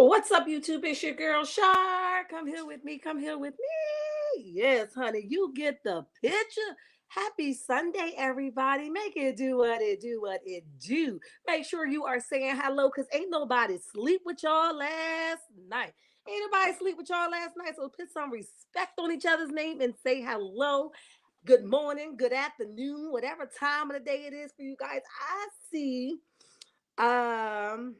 What's up, YouTube? It's your girl Shar. Come here with me. Come here with me. Yes, honey, you get the picture. Happy Sunday, everybody. Make it do what it do, what it do. Make sure you are saying hello because ain't nobody sleep with y'all last night. Ain't nobody sleep with y'all last night. So put some respect on each other's name and say hello. Good morning, good afternoon, whatever time of the day it is for you guys. I see. Um,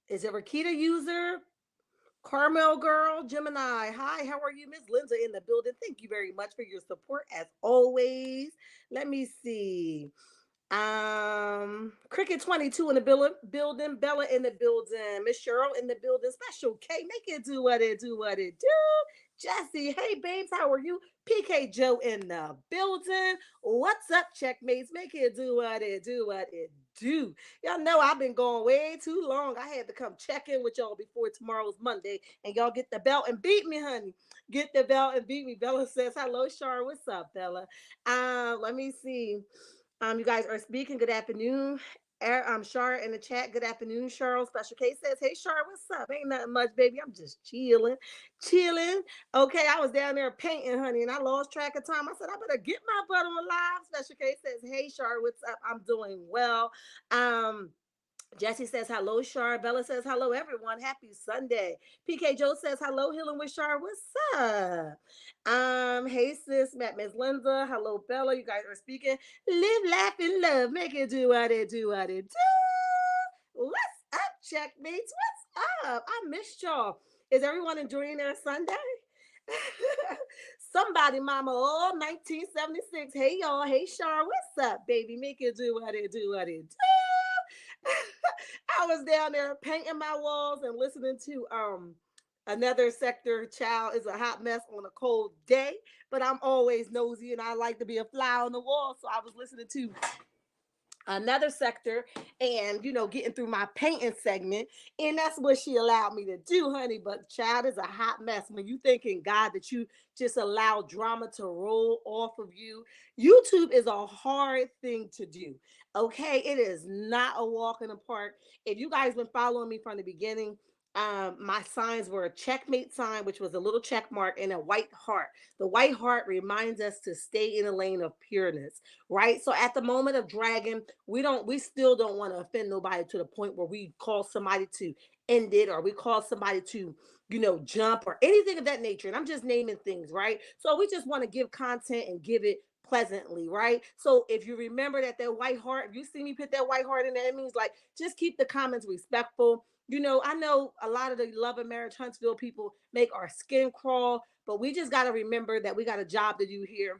is it Rakita user? Carmel Girl, Gemini. Hi, how are you? Miss Linda in the building. Thank you very much for your support as always. Let me see. Cricket 22 in the building, Bella in the building, Miss Cheryl in the building, Special K, make it do what it do, what it do. Jesse, hey babes, how are you? PK Joe in the building. What's up, checkmates? Make it do what it do, what it do. Y'all know I've been going way too long. I had to come check in with y'all before tomorrow's Monday, and y'all get the belt and beat me, honey. Get the belt and beat me. Bella says, hello, Char. What's up, Bella? Let me see. You guys are speaking. Good afternoon. Shar in the chat. Good afternoon, Cheryl. Special K says, hey, Shar, what's up? Ain't nothing much, baby. I'm just chilling, chilling. Okay, I was down there painting, honey, and I lost track of time. I said, I better get my butt on live. Special K says, hey, Shar, what's up? I'm doing well. Jesse says hello, Shar. Bella says hello, everyone. Happy Sunday. PK Joe says hello, Healing with Shar. What's up? Hey sis, Miss Linda. Hello, Bella. You guys are speaking. Live, laugh, and love. Make it do what it do, what it do. What's up, checkmates? What's up? I missed y'all. Is everyone enjoying their Sunday? Somebody, mama, 1976. Hey, y'all. Hey, Shar. What's up, baby? Make it do what it do, what it do. I was down there painting my walls and listening to another sector child is a hot mess on a cold day, but I'm always nosy and I like to be a fly on the wall. So I was listening to another sector and getting through my painting segment, and that's what she allowed me to do, honey. But child is a hot mess when you thinking God that you just allow drama to roll off of you. YouTube is a hard thing to do. Okay, it is not a walk in the park. If you guys been following me from the beginning, my signs were a checkmate sign, which was a little check mark, and a white heart. The white heart reminds us to stay in a lane of pureness, right? So at the moment of dragging, we still don't want to offend nobody to the point where we call somebody to end it, or we call somebody to jump or anything of that nature. And I'm just naming things, right? So we just want to give content and give it pleasantly, right? So if you remember that white heart, if you see me put that white heart in there, it means like just keep the comments respectful. I know a lot of the Love and Marriage Huntsville people make our skin crawl, but we just got to remember that we got a job to do here,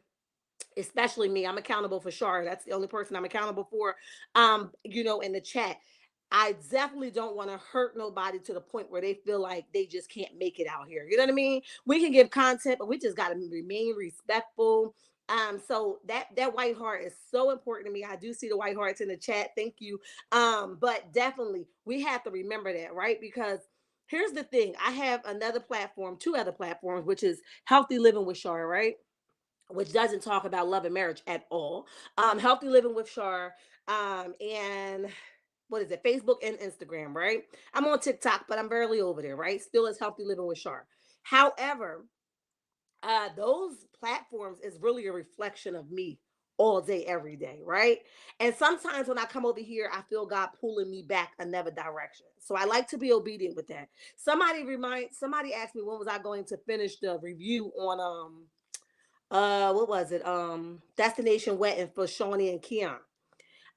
especially me. I'm accountable for Shar. That's the only person I'm accountable for. In the chat. I definitely don't want to hurt nobody to the point where they feel like they just can't make it out here. You know what I mean? We can give content, but we just got to remain respectful. So that white heart is so important to me. I do see the white hearts in the chat. Thank you. But definitely we have to remember that, right? Because here's the thing. I have another platform, two other platforms, which is Healthy Living with Shar, right? Which doesn't talk about love and marriage at all. Healthy Living with Shar, and what is it? Facebook and Instagram, right? I'm on TikTok, but I'm barely over there, right? Still as Healthy Living with Shar. However, those platforms is really a reflection of me all day, every day, right? And sometimes when I come over here, I feel God pulling me back another direction. So I like to be obedient with that. Somebody asked me when was I going to finish the review on what was it? Destination Wedding for Shawnee and Keon.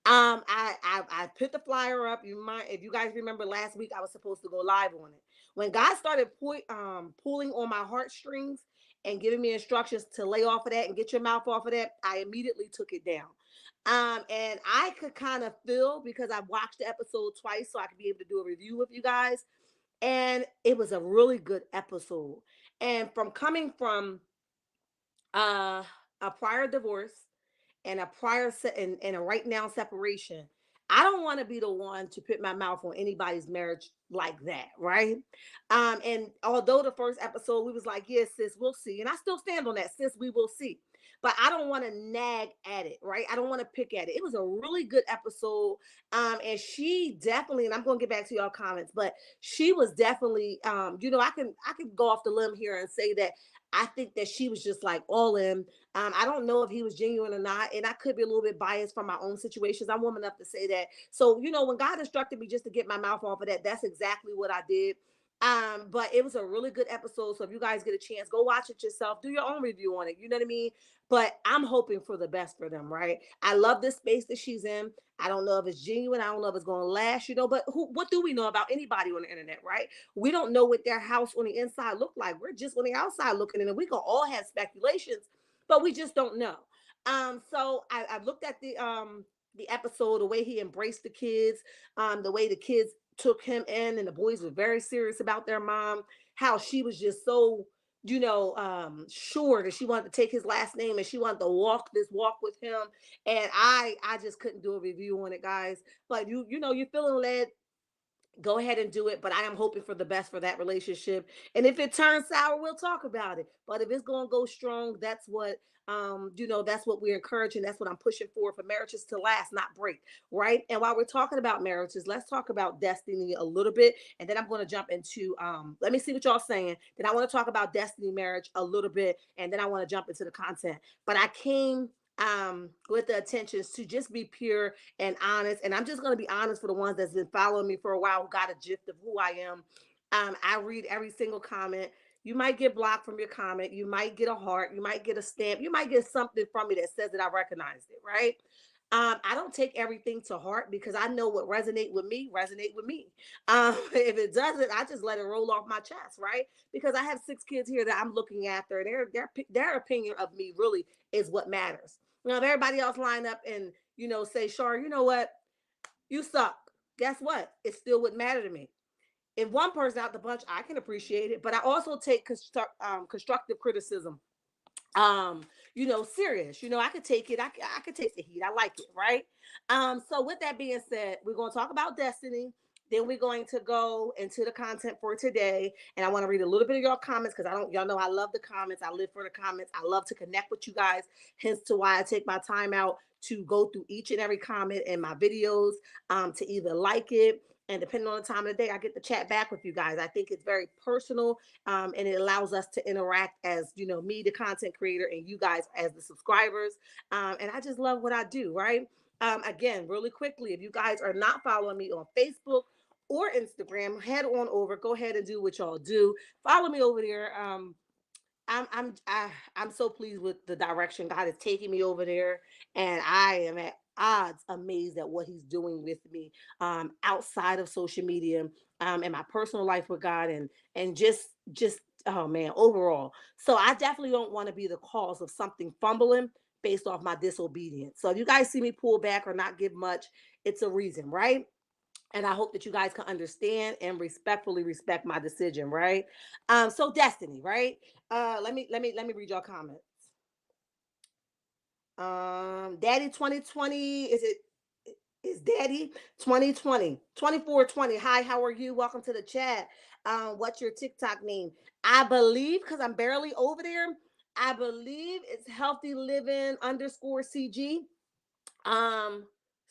I put the flyer up. You might, if you guys remember last week, I was supposed to go live on it. When God started pulling on my heartstrings and giving me instructions to lay off of that and get your mouth off of that, I immediately took it down. And I could kind of feel, because I watched the episode twice, so I could be able to do a review with you guys. And it was a really good episode. And from coming from uh, a prior divorce and a prior and a right now separation, I don't want to be the one to put my mouth on anybody's marriage like that, right? And although the first episode we was like, yes, sis, we'll see, and I still stand on that, sis, we will see. but I don't want to nag at it, right? I don't want to pick at it. It was a really good episode. And she definitely, and I'm gonna get back to y'all comments, but she was definitely, I can go off the limb here and say that I think that she was just like all in. I don't know if he was genuine or not, and I could be a little bit biased from my own situations. I'm woman enough to say that. So, when God instructed me just to get my mouth off of that, that's exactly what I did. But it was a really good episode. So if you guys get a chance, go watch it yourself. Do your own review on it. You know what I mean? But I'm hoping for the best for them, right? I love this space that she's in. I don't know if it's genuine. I don't know if it's going to last, but what do we know about anybody on the internet, right? We don't know what their house on the inside looked like. We're just on the outside looking in, and we can all have speculations, but we just don't know. So I looked at the episode, the way he embraced the kids, the way the kids took him in, and the boys were very serious about their mom, how she was just so sure that she wanted to take his last name and she wanted to walk this walk with him. And I just couldn't do a review on it, guys. But you're feeling led, go ahead and do it. But I am hoping for the best for that relationship. And if it turns sour, we'll talk about it. But if it's gonna go strong, that's what that's what we're encouraging. That's what I'm pushing for marriages to last, not break. Right. And while we're talking about marriages, let's talk about destiny a little bit. And then I'm gonna jump into let me see what y'all saying. Then I want to talk about destiny marriage a little bit, and then I want to jump into the content. But I came with the intentions to just be pure and honest. And I'm just going to be honest for the ones that's been following me for a while, who got a gist of who I am. I read every single comment. You might get blocked from your comment. You might get a heart. You might get a stamp. You might get something from me that says that I recognized it, right? I don't take everything to heart because I know what resonate with me. If it doesn't, I just let it roll off my chest, right? Because I have 6 kids here that I'm looking after. Their opinion of me really is what matters. If everybody else line up and say, "Shar, you know what? You suck." Guess what? It still wouldn't matter to me. If one person out the bunch, I can appreciate it, but I also take constructive criticism serious. I could take it. I could taste the heat. I like it, right? So with that being said, we're going to talk about destiny. Then we're going to go into the content for today. And I want to read a little bit of your comments because y'all know I love the comments. I live for the comments. I love to connect with you guys. Hence to why I take my time out to go through each and every comment in my videos, to either like it, and depending on the time of the day, I get to chat back with you guys. I think it's very personal, and it allows us to interact as me, the content creator, and you guys as the subscribers. And I just love what I do, right? Again, really quickly, if you guys are not following me on Facebook or Instagram, head on over. Go ahead and do what y'all do. Follow me over there. I'm so pleased with the direction God is taking me over there, and I am at odds amazed at what He's doing with me outside of social media, and my personal life with God, and just oh man, overall. So I definitely don't want to be the cause of something fumbling based off my disobedience. So if you guys see me pull back or not give much, it's a reason, right? And I hope that you guys can understand and respectfully respect my decision, right? So destiny, right? Let me read your comments. Daddy 2020, is Daddy 2020 2420. Hi, how are you? Welcome to the chat. What's your TikTok name? I believe, because I'm barely over there, I believe it's healthy living underscore CG, um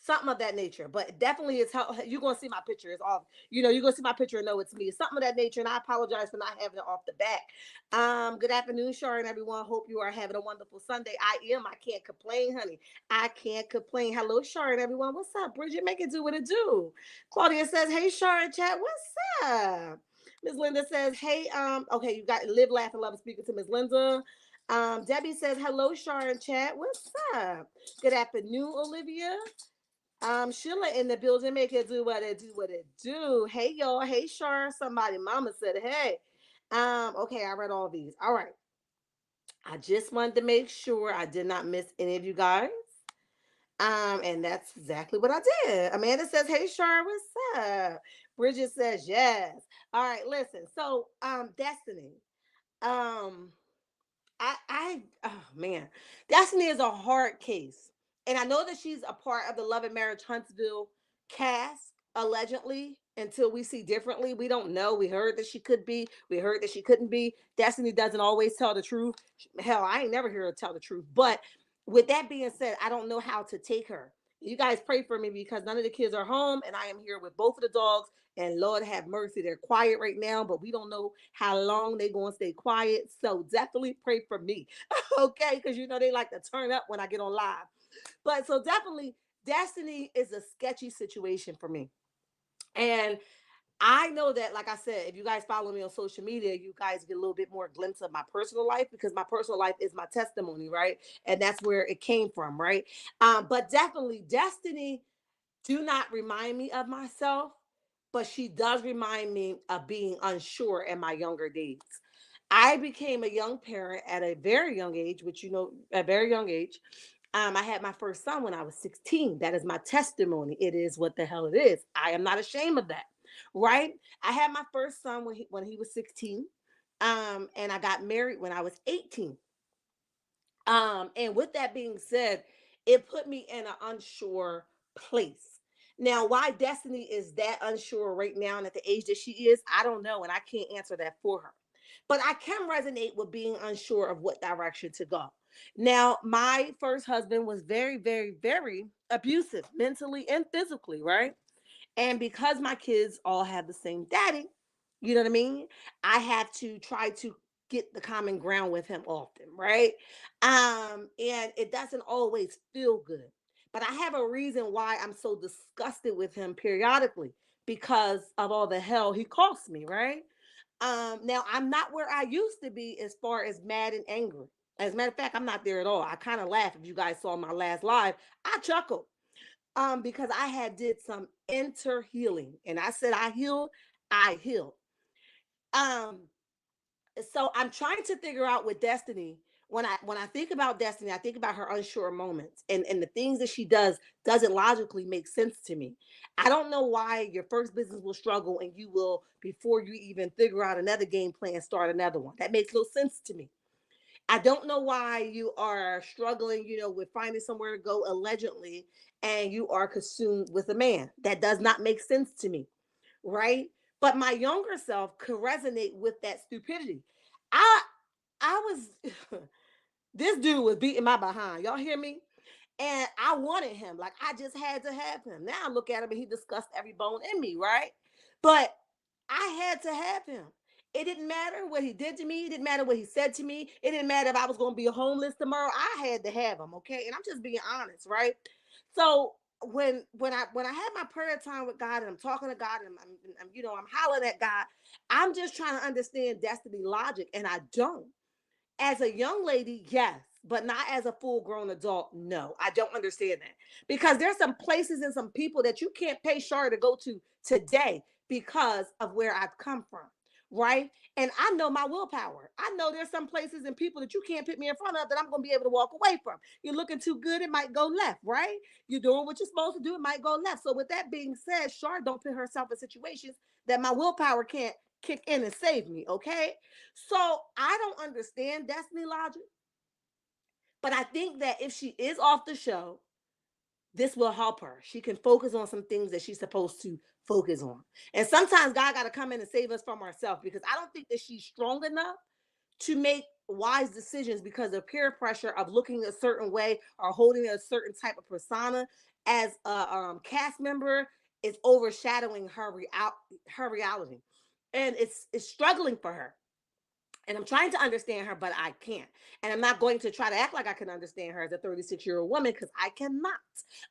something of that nature. But definitely it's how you're gonna see my picture. It's off, you're gonna see my picture and know it's me. It's something of that nature, and I apologize for not having it off the back. Good afternoon, Sharon, everyone. Hope you are having a wonderful Sunday. I can't complain, honey. I can't complain. Hello, Sharon, everyone. What's up? Bridget, make it do what it do. Claudia says, hey, Sharon, chat, what's up? Miss Linda says, hey, okay, you got live, laugh, and love, speaking to Miss Linda. Debbie says, hello, Sharon, chat, what's up? Good afternoon, Olivia. Sheila in the building, make it do what it do, what it do. Hey, y'all. Hey, Sharon. Somebody, mama said, hey. Okay, I read all these. All right. I just wanted to make sure I did not miss any of you guys. And that's exactly what I did. Amanda says, hey, Sharon, what's up? Bridget says, yes. All right, listen. So, Destiny. Um, oh man, Destiny is a hard case, and I know that she's a part of the Love and Marriage Huntsville cast, allegedly, until we see differently. We don't know. We heard that she could be. We heard that she couldn't be. Destiny doesn't always tell the truth. Hell, I ain't never hear her tell the truth. But with that being said, I don't know how to take her. You guys pray for me because none of the kids are home and I am here with both of the dogs. And Lord have mercy, they're quiet right now, but we don't know how long they're going to stay quiet. So definitely pray for me, okay? Because you know they like to turn up when I get on live. But so definitely, Destiny is a sketchy situation for me. And I know that, like I said, if you guys follow me on social media, you guys get a little bit more glimpse of my personal life because my personal life is my testimony, right? And that's where it came from, right? But definitely, Destiny do not remind me of myself, but she does remind me of being unsure in my younger days. I became a young parent at a very young age, which you know, a very young age. I had my first son when I was 16. That is my testimony. It is what the hell it is. I am not ashamed of that, right? I had my first son when he was 16, and I got married when I was 18. And with that being said, it put me in an unsure place. Now, why Destiny is that unsure right now and at the age that she is, I don't know, and I can't answer that for her. But I can resonate with being unsure of what direction to go. Now, my first husband was very, very, very abusive mentally and physically, right? And because my kids all have the same daddy, you know what I mean? I have to try to get the common ground with him often, right? And it doesn't always feel good. But I have a reason why I'm so disgusted with him periodically because of all the hell he cost me, right? Now I'm not where I used to be as far as mad and angry. As a matter of fact, I'm not there at all. I kind of laugh if you guys saw my last live. I chuckled because I had did some inner healing, and I said I healed, I healed. Um, so I'm trying to figure out with Destiny. When I think about Destiny, I think about her unsure moments and the things that she doesn't logically make sense to me. I don't know why your first business will struggle and you will, before you even figure out another game plan, start another one. That makes no sense to me. I don't know why you are struggling, with finding somewhere to go allegedly, and you are consumed with a man. That does not make sense to me, right? But my younger self could resonate with that stupidity. I I was this dude was beating my behind. Y'all hear me? And I wanted him. Like I just had to have him. Now I look at him and he discussed every bone in me, right? But I had to have him. It didn't matter what he did to me. It didn't matter what he said to me. It didn't matter if I was going to be homeless tomorrow. I had to have him, okay? And I'm just being honest, right? So when I had my prayer time with God and I'm talking to God and I'm hollering at God, I'm just trying to understand destiny logic, and I don't. As a young lady, yes, but not as a full grown adult. No, I don't understand that because there's some places and some people that you can't pay Shar to go to today because of where I've come from, right? And I know my willpower. I know there's some places and people that you can't put me in front of that I'm going to be able to walk away from. You're looking too good, it might go left, right? You're doing what you're supposed to do, it might go left. So with that being said, Shar don't put herself in situations that my willpower can't kick in and save me, okay? So I don't understand Destiny logic, but I think that if she is off the show, this will help her. She can focus on some things that she's supposed to focus on. And sometimes God got to come in and save us from ourselves because I don't think that she's strong enough to make wise decisions because of peer pressure of looking a certain way or holding a certain type of persona as a cast member is overshadowing her reality, and it's struggling for her. And I'm trying to understand her, but I can't. And I'm not going to try to act like I can understand her as a 36-year-old woman because I cannot.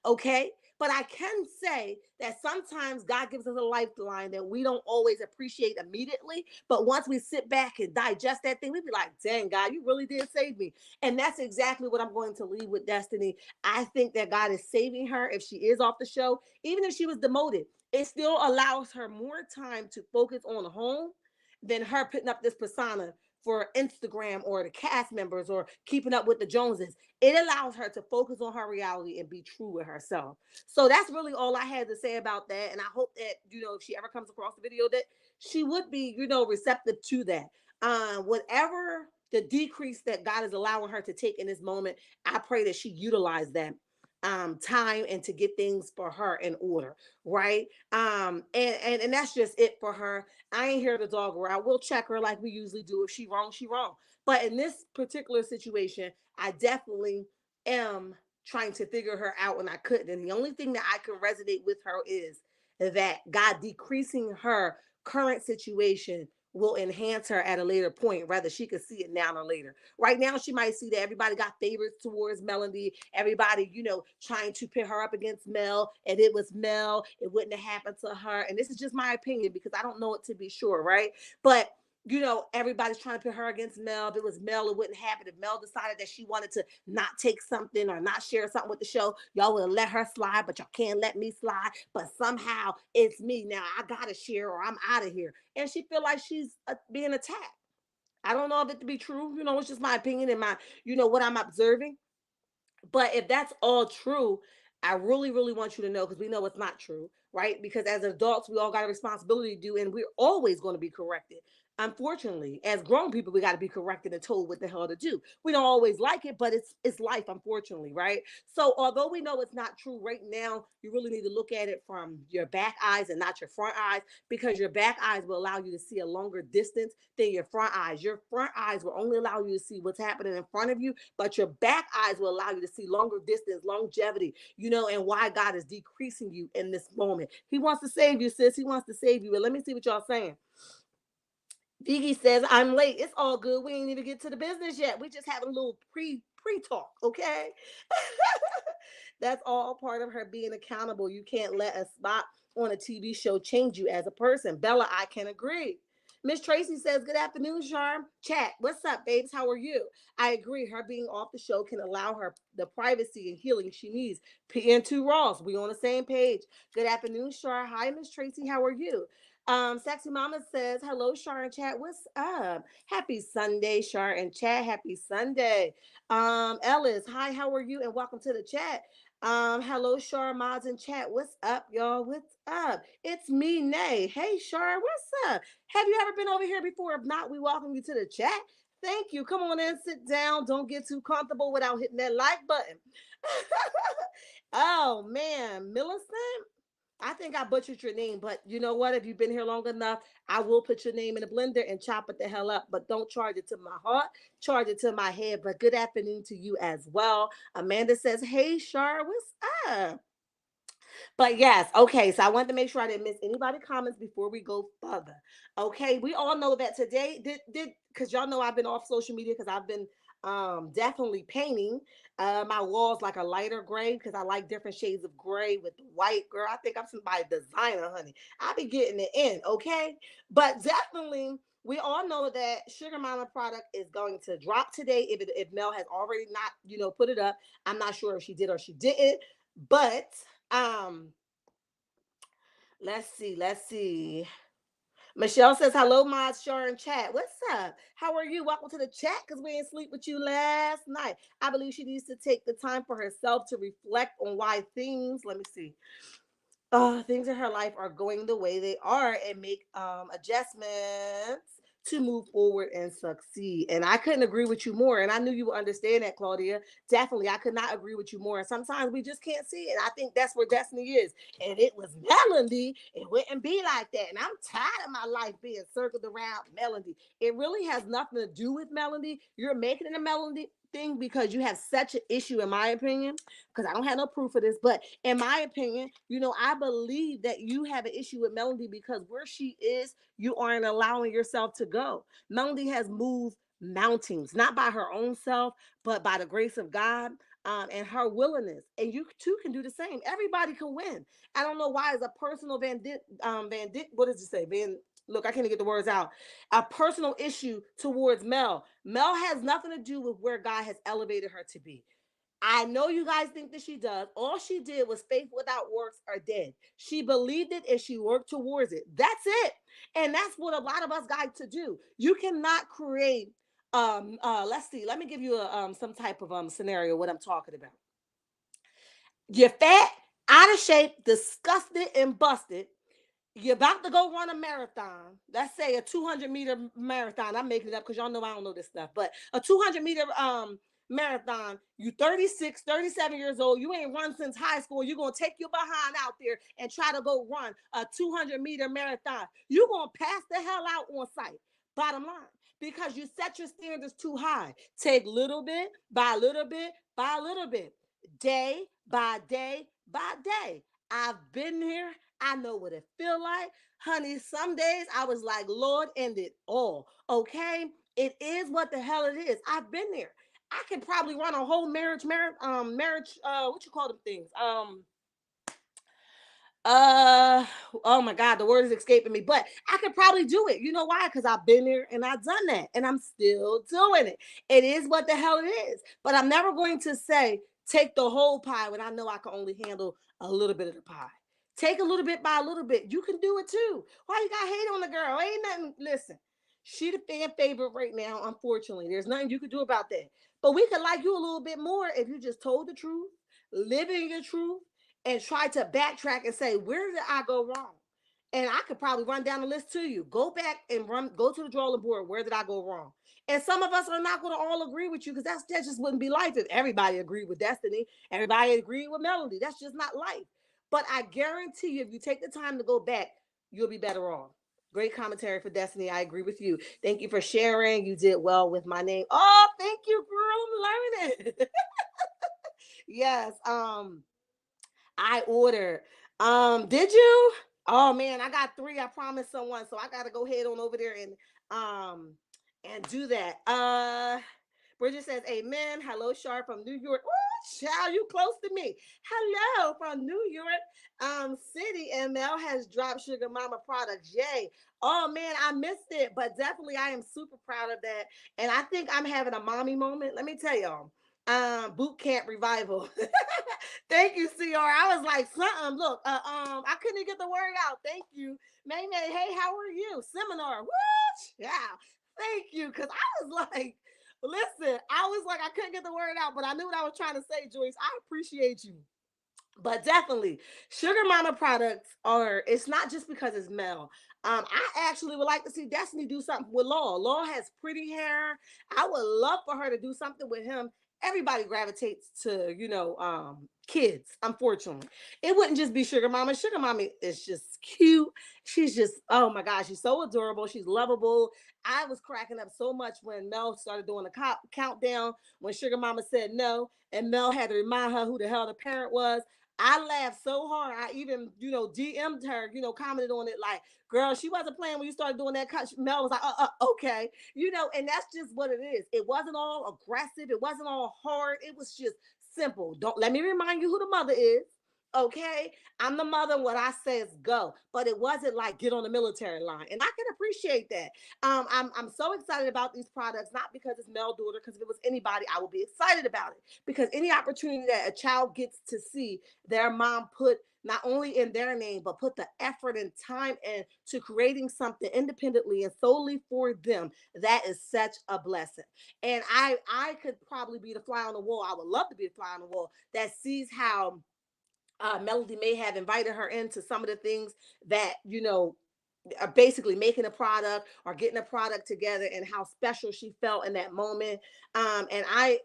Okay. But I can say that sometimes God gives us a lifeline that we don't always appreciate immediately. But once we sit back and digest that thing, we be like, dang, God, you really did save me. And that's exactly what I'm going to leave with Destiny. I think that God is saving her if she is off the show. Even if she was demoted, it still allows her more time to focus on home than her putting up this persona for Instagram or the cast members or keeping up with the Joneses. It allows her to focus on her reality and be true with herself. So that's really all I had to say about that. And I hope that, if she ever comes across the video, that she would be, receptive to that. Whatever the decrease that God is allowing her to take in this moment, I pray that she utilize that time and to get things for her in order, right? And that's just it for her. I ain't here to dog her out. We'll check her like we usually do. If she wrong, she wrong. But in this particular situation, I definitely am trying to figure her out and I couldn't. And the only thing that I can resonate with her is that God decreasing her current situation will enhance her at a later point. Rather, she could see it now or later. Right now, she might see that everybody got favorites towards Melody. Everybody, trying to pit her up against Mel. If it was Mel, it wouldn't have happened to her. And this is just my opinion because I don't know it to be sure, right? But everybody's trying to put her against Mel. If it was Mel, it wouldn't happen. If Mel decided that she wanted to not take something or not share something with the show, y'all would let her slide, but y'all can't let me slide. But somehow it's me now. I gotta share or I'm out of here. And she feel like she's being attacked. I don't know if it to be true. It's just my opinion and my, what I'm observing. But if that's all true, I really, really want you to know because we know it's not true, right? Because as adults, we all got a responsibility to do, and we're always going to be corrected. Unfortunately, as grown people, we got to be corrected and told what the hell to do. We don't always like it, but it's life, unfortunately, right? So although we know it's not true right now, you really need to look at it from your back eyes and not your front eyes, because your back eyes will allow you to see a longer distance than your front eyes. Your front eyes will only allow you to see what's happening in front of you, but your back eyes will allow you to see longer distance, longevity, and why God is decreasing you in this moment. He wants to save you, sis. He wants to save you. And let me see what y'all saying. Viggy says, I'm late. It's all good. We ain't even get to the business yet. We just having a little pre-talk, okay? That's all part of her being accountable. You can't let a spot on a TV show change you as a person. Bella, I can agree. Miss Tracy says, good afternoon, Charm. Chat, what's up, babes? How are you? I agree. Her being off the show can allow her the privacy and healing she needs. PN2 Ross, we on the same page. Good afternoon, Char. Hi, Miss Tracy. How are you? Sexy Mama says, hello, Char and Chat. What's up? Happy Sunday, Char and Chat. Happy Sunday. Ellis, hi, how are you? And welcome to the chat. Hello, Char, mods and chat. What's up, y'all? What's up? It's me, Nay. Hey, Char, what's up? Have you ever been over here before? If not, we welcome you to the chat. Thank you. Come on in, sit down. Don't get too comfortable without hitting that like button. Oh man, Millicent. I think I butchered your name, but you know what? If you've been here long enough, I will put your name in a blender and chop it the hell up. But don't charge it to my heart, charge it to my head. But good afternoon to you as well. Amanda says, hey, Shar, what's up? But yes, okay. So I wanted to make sure I didn't miss anybody's comments before we go further. Okay, we all know that today did because y'all know I've been off social media because I've been definitely painting my walls like a lighter gray because I like different shades of gray with the white. Girl, I think I'm somebody designer, honey. I be getting it in, okay? But definitely we all know that Sugar Mama product is going to drop today if Mel has already not, put it up. I'm not sure if she did or she didn't, but um, let's see. Michelle says, hello, Mod Shar and chat. What's up? How are you? Welcome to the chat because we didn't sleep with you last night. I believe she needs to take the time for herself to reflect on why let me see, things in her life are going the way they are and make adjustments to move forward and succeed. And I couldn't agree with you more. And I knew you would understand that, Claudia. Definitely, I could not agree with you more. And sometimes we just can't see it. I think that's where destiny is. And it was Melody. It wouldn't be like that. And I'm tired of my life being circled around Melody. It really has nothing to do with Melody. You're making it a Melody thing because you have such an issue, in my opinion, because I don't have no proof of this, but in my opinion, I believe that you have an issue with Melody because where she is, you aren't allowing yourself to go. Melody has moved mountains, not by her own self, but by the grace of God. And her willingness, and you too can do the same. Everybody can win. I don't know why it's a personal what does it say? Look, I can't get the words out. A personal issue towards Mel. Mel has nothing to do with where God has elevated her to be. I know you guys think that she does. All she did was faith without works are dead. She believed it and she worked towards it. That's it. And that's what a lot of us got to do. You cannot create let's see. Let me give you a some type of scenario what I'm talking about. You're fat, out of shape, disgusted and busted. You're about to go run a marathon. Let's say a 200-meter marathon. I'm making it up because y'all know I don't know this stuff, but a 200-meter marathon. You 36, 37 years old. You ain't run since high school. You're going to take your behind out there and try to go run a 200-meter marathon. You're going to pass the hell out on sight. Bottom line. Because you set your standards too high. Take little bit by little bit by little bit. Day by day by day. I've been here. I know what it feel like. Honey, some days I was like, Lord, end it all. Okay? It is what the hell it is. I've been there. I could probably run a whole what you call them things? Uh oh my god, the word is escaping me, but I could probably do it. You know why? Because I've been there and I've done that, and I'm still doing it. It is what the hell it is. But I'm never going to say take the whole pie when I know I can only handle a little bit of the pie. Take a little bit by a little bit. You can do it too. Why you got hate on the girl? Ain't nothing. Listen, she the fan favorite right now. Unfortunately, there's nothing you can do about that. But we could like you a little bit more if you just told the truth, living your truth, and try to backtrack and say, where did I go wrong? And I could probably run down the list to you. Go back and go to the drawing board. Where did I go wrong? And some of us are not going to all agree with you because that just wouldn't be life if everybody agreed with Destiny. Everybody agreed with Melody. That's just not life. But I guarantee you, if you take the time to go back, you'll be better off. Great commentary for Destiny. I agree with you. Thank you for sharing. You did well with my name. Oh, thank you, girl. I'm learning. Yes. I ordered. Did you? Oh man, I got 3. I promised someone, so I gotta go head on over there and do that. Bridget says, Amen. Hello, Sharp from New York. Oh, child, you close to me. Hello from New York City. And Mel has dropped Sugar Mama products. Yay. Oh man, I missed it, but definitely I am super proud of that. And I think I'm having a mommy moment. Let me tell y'all. Boot camp revival. Thank you, CR. I was like, something. Look, I couldn't get the word out. Thank you. May May, hey, how are you? Seminar. What? Yeah. Thank you. Because I was like, listen, I was like, I couldn't get the word out, but I knew what I was trying to say, Joyce. I appreciate you. But definitely, Sugar Mama products are, it's not just because it's Mel. I actually would like to see Destiny do something with Law. Law has pretty hair. I would love for her to do something with him. Everybody gravitates to, kids, unfortunately. It wouldn't just be Sugar Mama. Sugar Mama is just cute. She's just, oh my gosh, she's so adorable. She's lovable. I was cracking up so much when Mel started doing the countdown when Sugar Mama said no, and Mel had to remind her who the hell the parent was. I laughed so hard. I even, DM'd her, commented on it like, girl, she wasn't playing when you started doing that. Mel was like, okay. And that's just what it is. It wasn't all aggressive. It wasn't all hard. It was just simple. Don't let me remind you who the mother is. Okay, I'm the mother. What I say is go, but it wasn't like get on the military line, and I can appreciate that. I'm so excited about these products, not because it's Mel Daughter, because if it was anybody, I would be excited about it. Because any opportunity that a child gets to see their mom put not only in their name, but put the effort and time into creating something independently and solely for them, that is such a blessing. And I could probably be the fly on the wall. I would love to be the fly on the wall that sees how Melody may have invited her into some of the things that, are basically making a product or getting a product together, and how special she felt in that moment. And I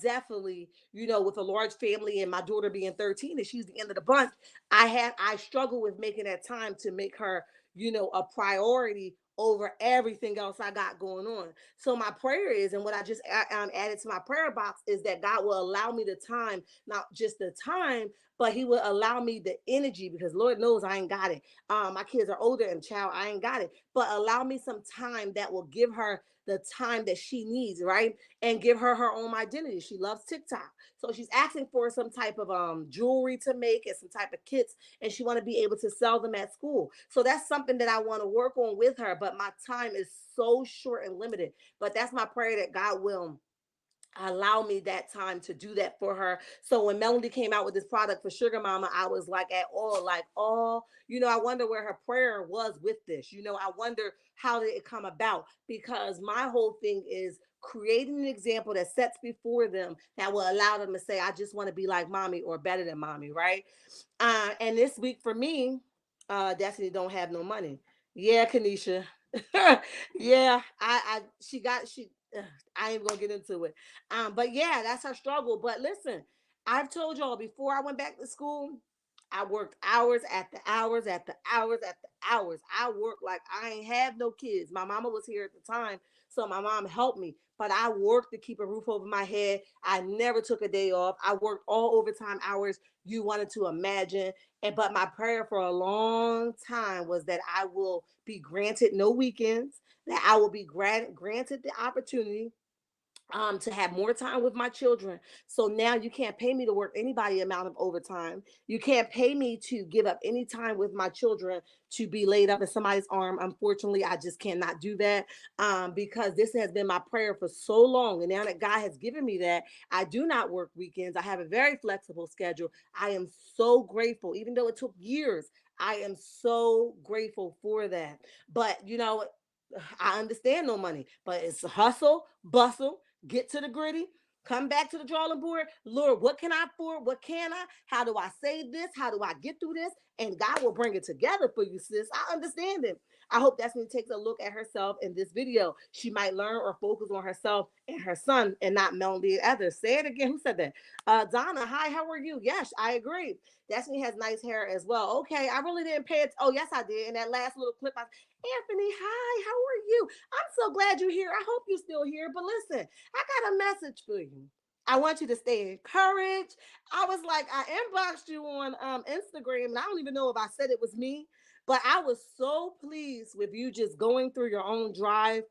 definitely, with a large family and my daughter being 13 and she's the end of the bunch, I struggle with making that time to make her, a priority over everything else I got going on. So my prayer is, and what I just added to my prayer box, is that God will allow me the time, not just the time, but he will allow me the energy, because Lord knows I ain't got it. My kids are older, and child, I ain't got it. But allow me some time that will give her the time that she needs, right? And give her her own identity. She loves TikTok. So she's asking for some type of jewelry to make and some type of kits, and she want to be able to sell them at school. So that's something that I want to work on with her, but my time is so short and limited. But that's my prayer, that God will allow me that time to do that for her. So when Melody came out with this product for Sugar Mama, I was like, at all, like, oh, I wonder where her prayer was with this. I wonder how did it come about? Because my whole thing is creating an example that sets before them that will allow them to say, I just want to be like mommy or better than mommy, right? And this week for me, Destiny don't have no money. Yeah, Kanisha. Yeah, she I ain't gonna get into it. But yeah, that's her struggle. But listen, I've told y'all before I went back to school, I worked hours at the hours at the hours at the hours. I worked like I ain't have no kids. My mama was here at the time, so my mom helped me. But I worked to keep a roof over my head. I never took a day off. I worked all overtime hours you wanted to imagine. And but my prayer for a long time was that I will be granted no weekends, that I will be granted the opportunity to have more time with my children. So now you can't pay me to work anybody amount of overtime. You can't pay me to give up any time with my children to be laid up in somebody's arm. Unfortunately, I just cannot do that because this has been my prayer for so long. And now that God has given me that, I do not work weekends. I have a very flexible schedule. I am so grateful, even though it took years. I am so grateful for that. But you know, I understand no money, but it's hustle, bustle, get to the gritty, come back to the drawing board. Lord, what can I afford? What can I? How do I save this? How do I get through this? And God will bring it together for you, sis. I understand it. I hope that's when she takes a look at herself in this video. She might learn or focus on herself and her son and not Melody and others. Say it again. Who said that? Donna, hi, how are you? Yes, I agree. Destiny has nice hair as well. Okay, I really didn't pay it. Oh, yes, I did. In that last little clip, Anthony, hi, how are you? I'm so glad you're here. I hope you're still here. But listen, I got a message for you. I want you to stay encouraged. I was like, I inboxed you on Instagram, and I don't even know if I said it was me, but I was so pleased with you just going through your own drive.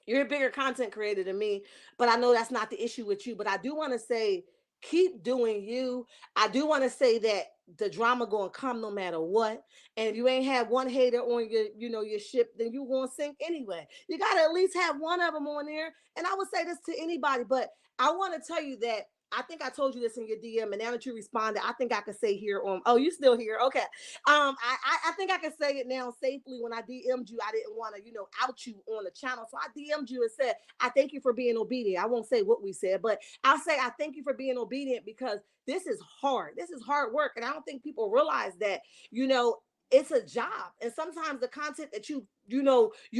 You're a bigger content creator than me, but I know that's not the issue with you. But I do want to say, keep doing you. I do want to say that the drama gonna come no matter what. And if you ain't have one hater on your, your ship, then you gonna sink anyway. You gotta at least have one of them on there. And I would say this to anybody, but I want to tell you that I think I told you this in your DM, and now that you responded, I think I could say here on. Oh, you still here? Okay. I think I can say it now safely. When I DM'd you, I didn't want to, out you on the channel. So I DM'd you and said, I thank you for being obedient. I won't say what we said, but I'll say I thank you for being obedient because this is hard. This is hard work. And I don't think people realize that, it's a job. And sometimes the content that you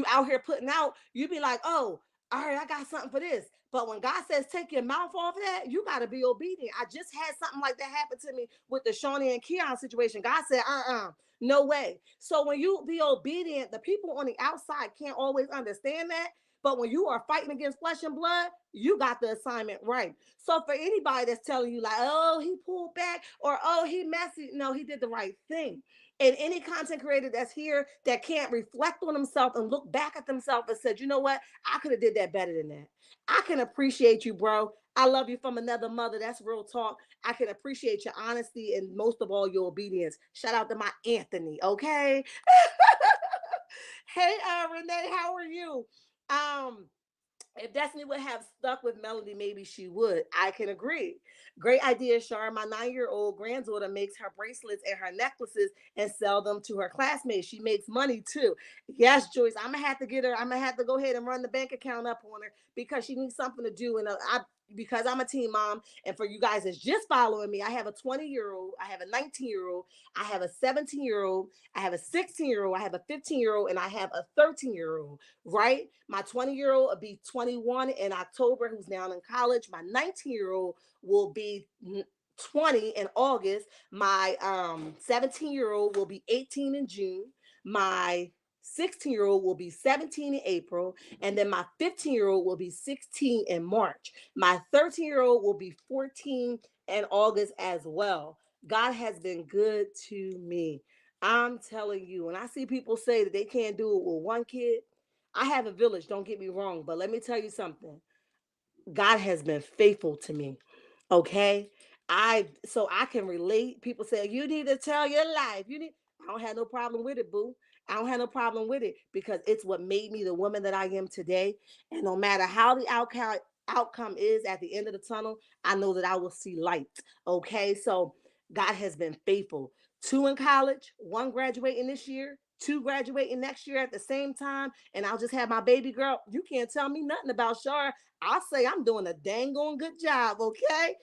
out here putting out, you be like, oh, all right, I got something for this. But when God says take your mouth off that, you got to be obedient. I just had something like that happen to me with the Shawnee and Keon situation. God said, no way. So when you be obedient, the people on the outside can't always understand that. But when you are fighting against flesh and blood, you got the assignment right. So for anybody that's telling you like, oh, he pulled back or oh, he messy, no, he did the right thing. And any content creator that's here that can't reflect on themselves and look back at themselves and said, you know what, I could have did that better than that. I can appreciate you, bro. I love you from another mother. That's real talk. I can appreciate your honesty and most of all your obedience. Shout out to my Anthony, okay? Hey, Renee, how are you? Um, if Destiny would have stuck with Melody, maybe she would. I can agree. Great idea, Shar. My 9-year-old granddaughter makes her bracelets and her necklaces and sell them to her classmates. She makes money too. Yes, Joyce, I'm gonna have to get her. I'm gonna have to go ahead and run the bank account up on her because she needs something to do. And because I'm a teen mom, and for you guys that's just following me, I have a 20-year-old, I have a 19-year-old, I have a 17-year-old, I have a 16-year-old, I have a 15-year-old, and I have a 13-year-old. Right? My 20-year-old will be 21 in October, who's now in college. My 19-year-old will be 20 in August. My 17-year-old will be 18 in June. My 16-year-old will be 17 in April. And then my 15-year-old will be 16 in March. My 13-year-old will be 14 in August as well. God has been good to me. I'm telling you, when I see people say that they can't do it with one kid, I have a village, don't get me wrong, but let me tell you something. God has been faithful to me. Okay? I can relate. People say you need to tell your life. I don't have no problem with it, boo. I don't have no problem with it because it's what made me the woman that I am today. And no matter how the outcome is at the end of the tunnel, I know that I will see light. Okay? So God has been faithful. 2 in college, 1 graduating this year, 2 graduating next year at the same time, and I'll just have my baby girl. You can't tell me nothing about Shar. I'll say I'm doing a dang on good job, okay?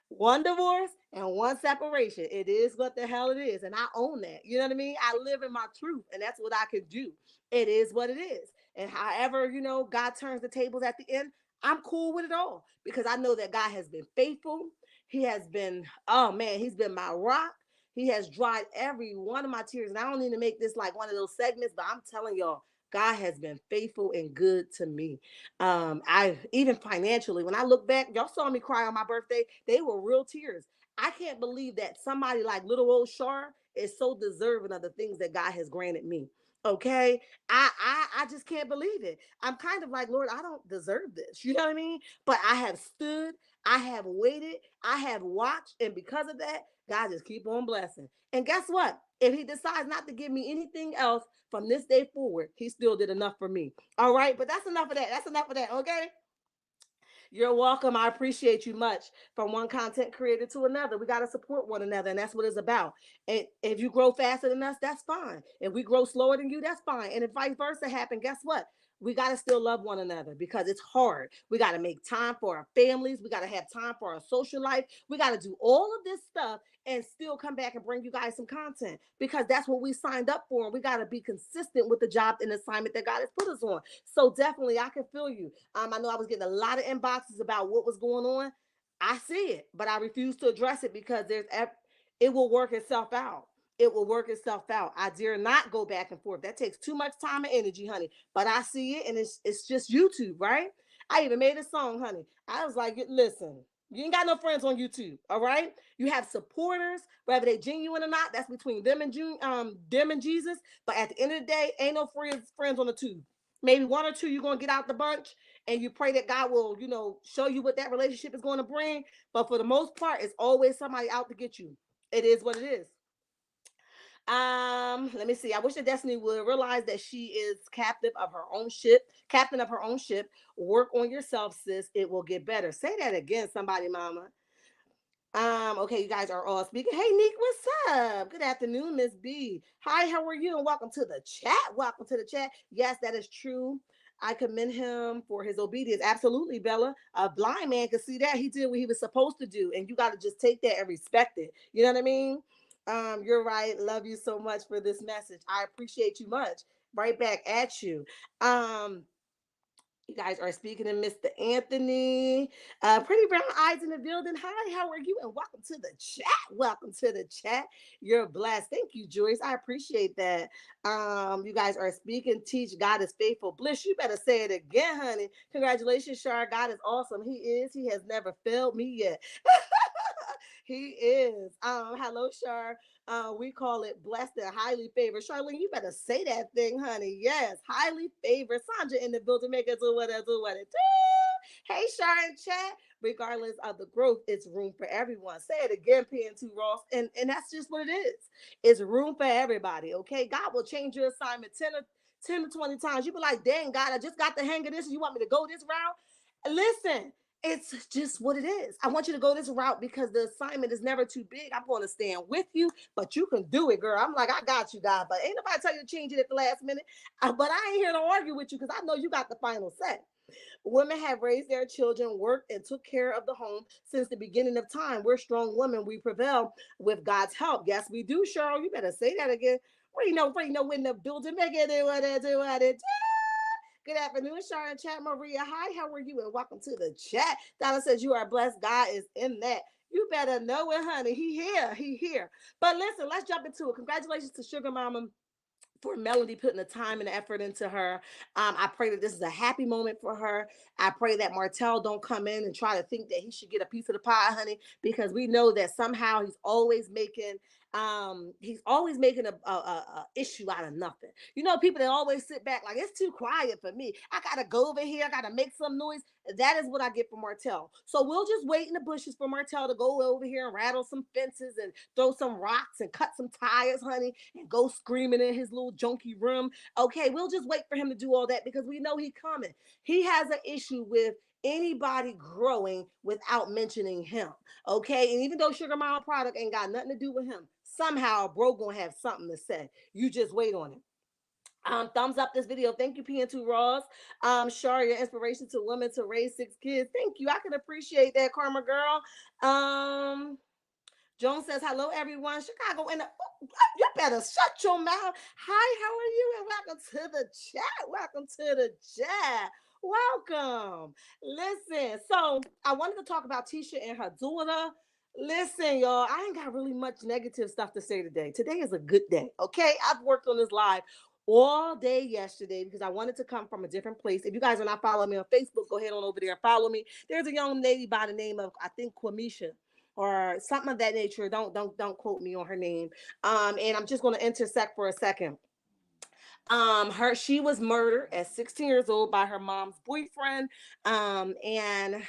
1 divorce and 1 separation. It is what the hell it is. And I own that. You know what I mean? I live in my truth, and that's what I can do. It is what it is. And however, God turns the tables at the end, I'm cool with it all because I know that God has been faithful. He has been, oh man, he's been my rock. He has dried every one of my tears. And I don't need to make this like one of those segments, but I'm telling y'all, God has been faithful and good to me. I even financially, when I look back, y'all saw me cry on my birthday. They were real tears. I can't believe that somebody like little old Shar is so deserving of the things that God has granted me. Okay, I just can't believe it. I'm kind of like, Lord, I don't deserve this. You know what I mean? But I have stood, I have waited, I have watched, and because of that, God just keep on blessing. And guess what? If he decides not to give me anything else from this day forward, he still did enough for me. All right, but that's enough of that. That's enough of that. Okay. You're welcome. I appreciate you much. From one content creator to another, we got to support one another, and that's what it's about. And if you grow faster than us, that's fine. If we grow slower than you, that's fine. And if vice versa happen, guess what? We got to still love one another because it's hard. We got to make time for our families. We got to have time for our social life. We got to do all of this stuff and still come back and bring you guys some content because that's what we signed up for. And we got to be consistent with the job and assignment that God has put us on. So definitely, I can feel you. I know I was getting a lot of inboxes about what was going on. I see it, but I refuse to address it because it will work itself out. It will work itself out. I dare not go back and forth. That takes too much time and energy, honey. But I see it, and it's just YouTube, right? I even made a song, honey. I was like, listen, you ain't got no friends on YouTube, all right? You have supporters, whether they genuine or not. That's between them and Jesus. But at the end of the day, ain't no friends on the tube. Maybe one or two you're gonna get out the bunch, and you pray that God will, show you what that relationship is going to bring. But for the most part, it's always somebody out to get you. It is what it is. Let me see. I wish that Destiny would realize that she is captain of her own ship. Work on yourself, sis. It will get better. Say that again, somebody, mama. Okay, you guys are all speaking. Hey, Neek, what's up? Good afternoon, Miss B. Hi, how are you? And welcome to the chat. Welcome to the chat. Yes, that is true. I commend him for his obedience. Absolutely, Bella. A blind man could see that. He did what he was supposed to do, and you got to just take that and respect it. You know what I mean? You're right. Love you so much for this message. I appreciate you much. Right back at you. You guys are speaking to Mr. Anthony. Pretty brown eyes in the building. Hi, how are you? And welcome to the chat. Welcome to the chat. You're blessed. Thank you, Joyce. I appreciate that. You guys are speaking. Teach God is faithful. Bliss, you better say it again, honey. Congratulations, Shar. God is awesome. He is. He has never failed me yet. He is. Hello, Shar. We call it blessed and highly favored. Charlene, you better say that thing, honey. Yes, highly favored. Sandra in the building, make it do what it do what it do. Hey, Char and chat. Regardless of the growth, it's room for everyone. Say it again, PN2 Ross. And that's just what it is. It's room for everybody, okay? God will change your assignment 10 to 20 times. You be like, dang, God, I just got the hang of this. You want me to go this route? Listen, it's just what it is. I want you to go this route because the assignment is never too big. I'm going to stand with you, but you can do it, girl. I'm like, I got you, God. But ain't nobody tell you to change it at the last minute. But I ain't here to argue with you because I know you got the final say. Women have raised their children, worked, and took care of the home since the beginning of time. We're strong women. We prevail with God's help. Yes, we do, Cheryl. You better say that again. Where you know when the building make it do what it do what it. Good afternoon, Sharon Chat Maria. Hi, how are you? And welcome to the chat. Donna says you are blessed. God is in that. You better know it, honey. He here. He here. But listen, let's jump into it. Congratulations to Sugar Mama for Melody putting the time and the effort into her. I pray that this is a happy moment for her. I pray that Martell don't come in and try to think that he should get a piece of the pie, honey, because we know that somehow he's always making a issue out of nothing. You know, people that always sit back like it's too quiet for me. I gotta go over here, I gotta make some noise. That is what I get from Martell. So we'll just wait in the bushes for Martell to go over here and rattle some fences and throw some rocks and cut some tires, honey, and go screaming in his little junky room. Okay, we'll just wait for him to do all that because we know he's coming. He has an issue with anybody growing without mentioning him. Okay, and even though Sugar Mama product ain't got nothing to do with him, somehow bro gonna have something to say. You just wait on it. Thumbs up this video. Thank you, PN2 Ross. Shar, your inspiration to women to raise 6 kids. Thank you. I can appreciate that, Karma Girl. Joan says, hello, everyone. Chicago in the. Oh, you better shut your mouth. Hi, how are you? And welcome to the chat. Welcome to the chat. Welcome. Listen, so I wanted to talk about Tisha and her daughter. Listen, y'all, I ain't got really much negative stuff to say today. Today is a good day, okay? I've worked on this live all day yesterday because I wanted to come from a different place. If you guys are not following me on Facebook, go ahead on over there and follow me. There's a young lady by the name of, I think, Kwamisha or something of that nature. Don't quote me on her name. And I'm just going to intersect for a second. She was murdered at 16 years old by her mom's boyfriend. And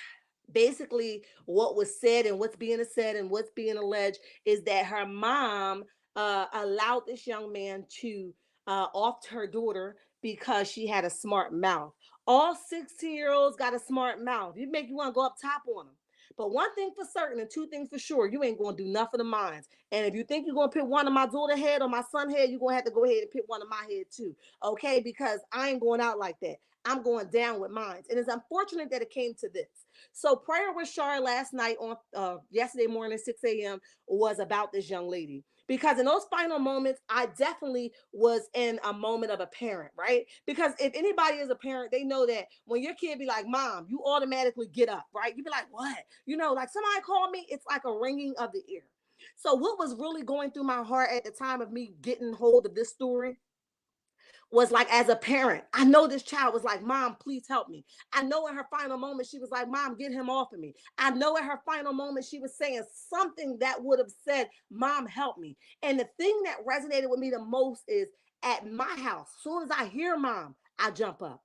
basically what was said and what's being said and what's being alleged is that her mom allowed this young man to off her daughter because she had a smart mouth. All 16-year-olds got a smart mouth. You make you want to go up top on them. But one thing for certain and two things for sure, you ain't gonna do nothing of mine. And if you think you're gonna put one of my daughter head or my son head, you're gonna have to go ahead and put one of my head too. Okay, because I ain't going out like that. I'm going down with mine. And it's unfortunate that it came to this. So prayer with Char last night on yesterday morning, 6 a.m. was about this young lady. Because in those final moments, I definitely was in a moment of a parent, right? Because if anybody is a parent, they know that when your kid be like, Mom, you automatically get up, right? You be like, what? You know, like somebody called me, it's like a ringing of the ear. So what was really going through my heart at the time of me getting hold of this story was like, as a parent, I know this child was like, Mom, please help me. I know in her final moment, she was like, Mom, get him off of me. I know in her final moment, she was saying something that would have said, Mom, help me. And the thing that resonated with me the most is at my house, as soon as I hear Mom, I jump up.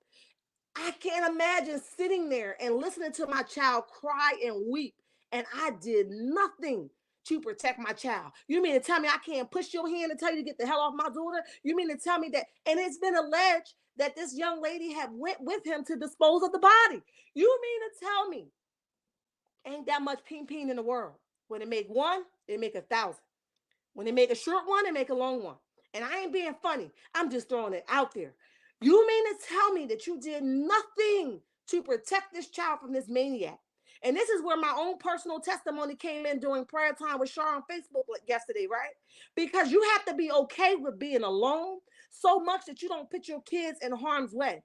I can't imagine sitting there and listening to my child cry and weep, and I did nothing to protect my child. You mean to tell me I can't push your hand and tell you to get the hell off my daughter? You mean to tell me that? And it's been alleged that this young lady had went with him to dispose of the body. You mean to tell me ain't that much ping ping in the world? When they make one, they make 1,000. When they make a short one, they make a long one. And I ain't being funny. I'm just throwing it out there. You mean to tell me that you did nothing to protect this child from this maniac? And this is where my own personal testimony came in during prayer time with Char on Facebook yesterday, right? Because you have to be okay with being alone so much that you don't put your kids in harm's way.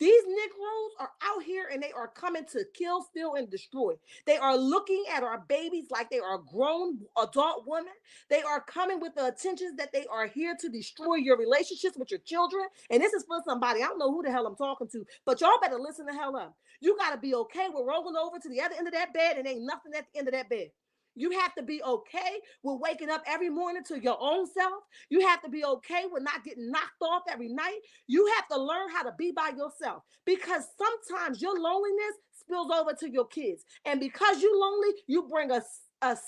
These Negroes are out here and they are coming to kill, steal, and destroy. They are looking at our babies like they are grown adult women. They are coming with the intentions that they are here to destroy your relationships with your children. And this is for somebody, I don't know who the hell I'm talking to, but y'all better listen the hell up. You got to be okay with rolling over to the other end of that bed and ain't nothing at the end of that bed. You have to be okay with waking up every morning to your own self. You have to be okay with not getting knocked off every night. You have to learn how to be by yourself, because sometimes your loneliness spills over to your kids. And because you're lonely, you bring a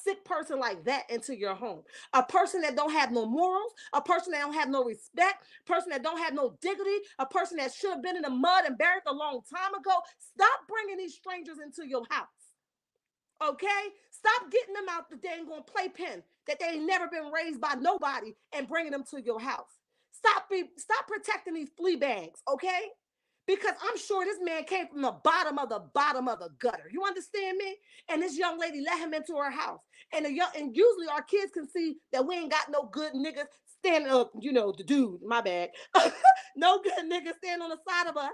sick person like that into your home. A person that don't have no morals, a person that don't have no respect, a person that don't have no dignity, a person that should have been in the mud and buried a long time ago. Stop bringing these strangers into your house. Okay? Stop getting them out the dang on playpen that they ain't never been raised by nobody and bringing them to your house. Stop protecting these flea bags, okay? Because I'm sure this man came from the bottom of the gutter. You understand me? And this young lady let him into her house. And usually our kids can see that we ain't got no good niggas standing up, you know, the dude, my bad. No good niggas standing on the side of us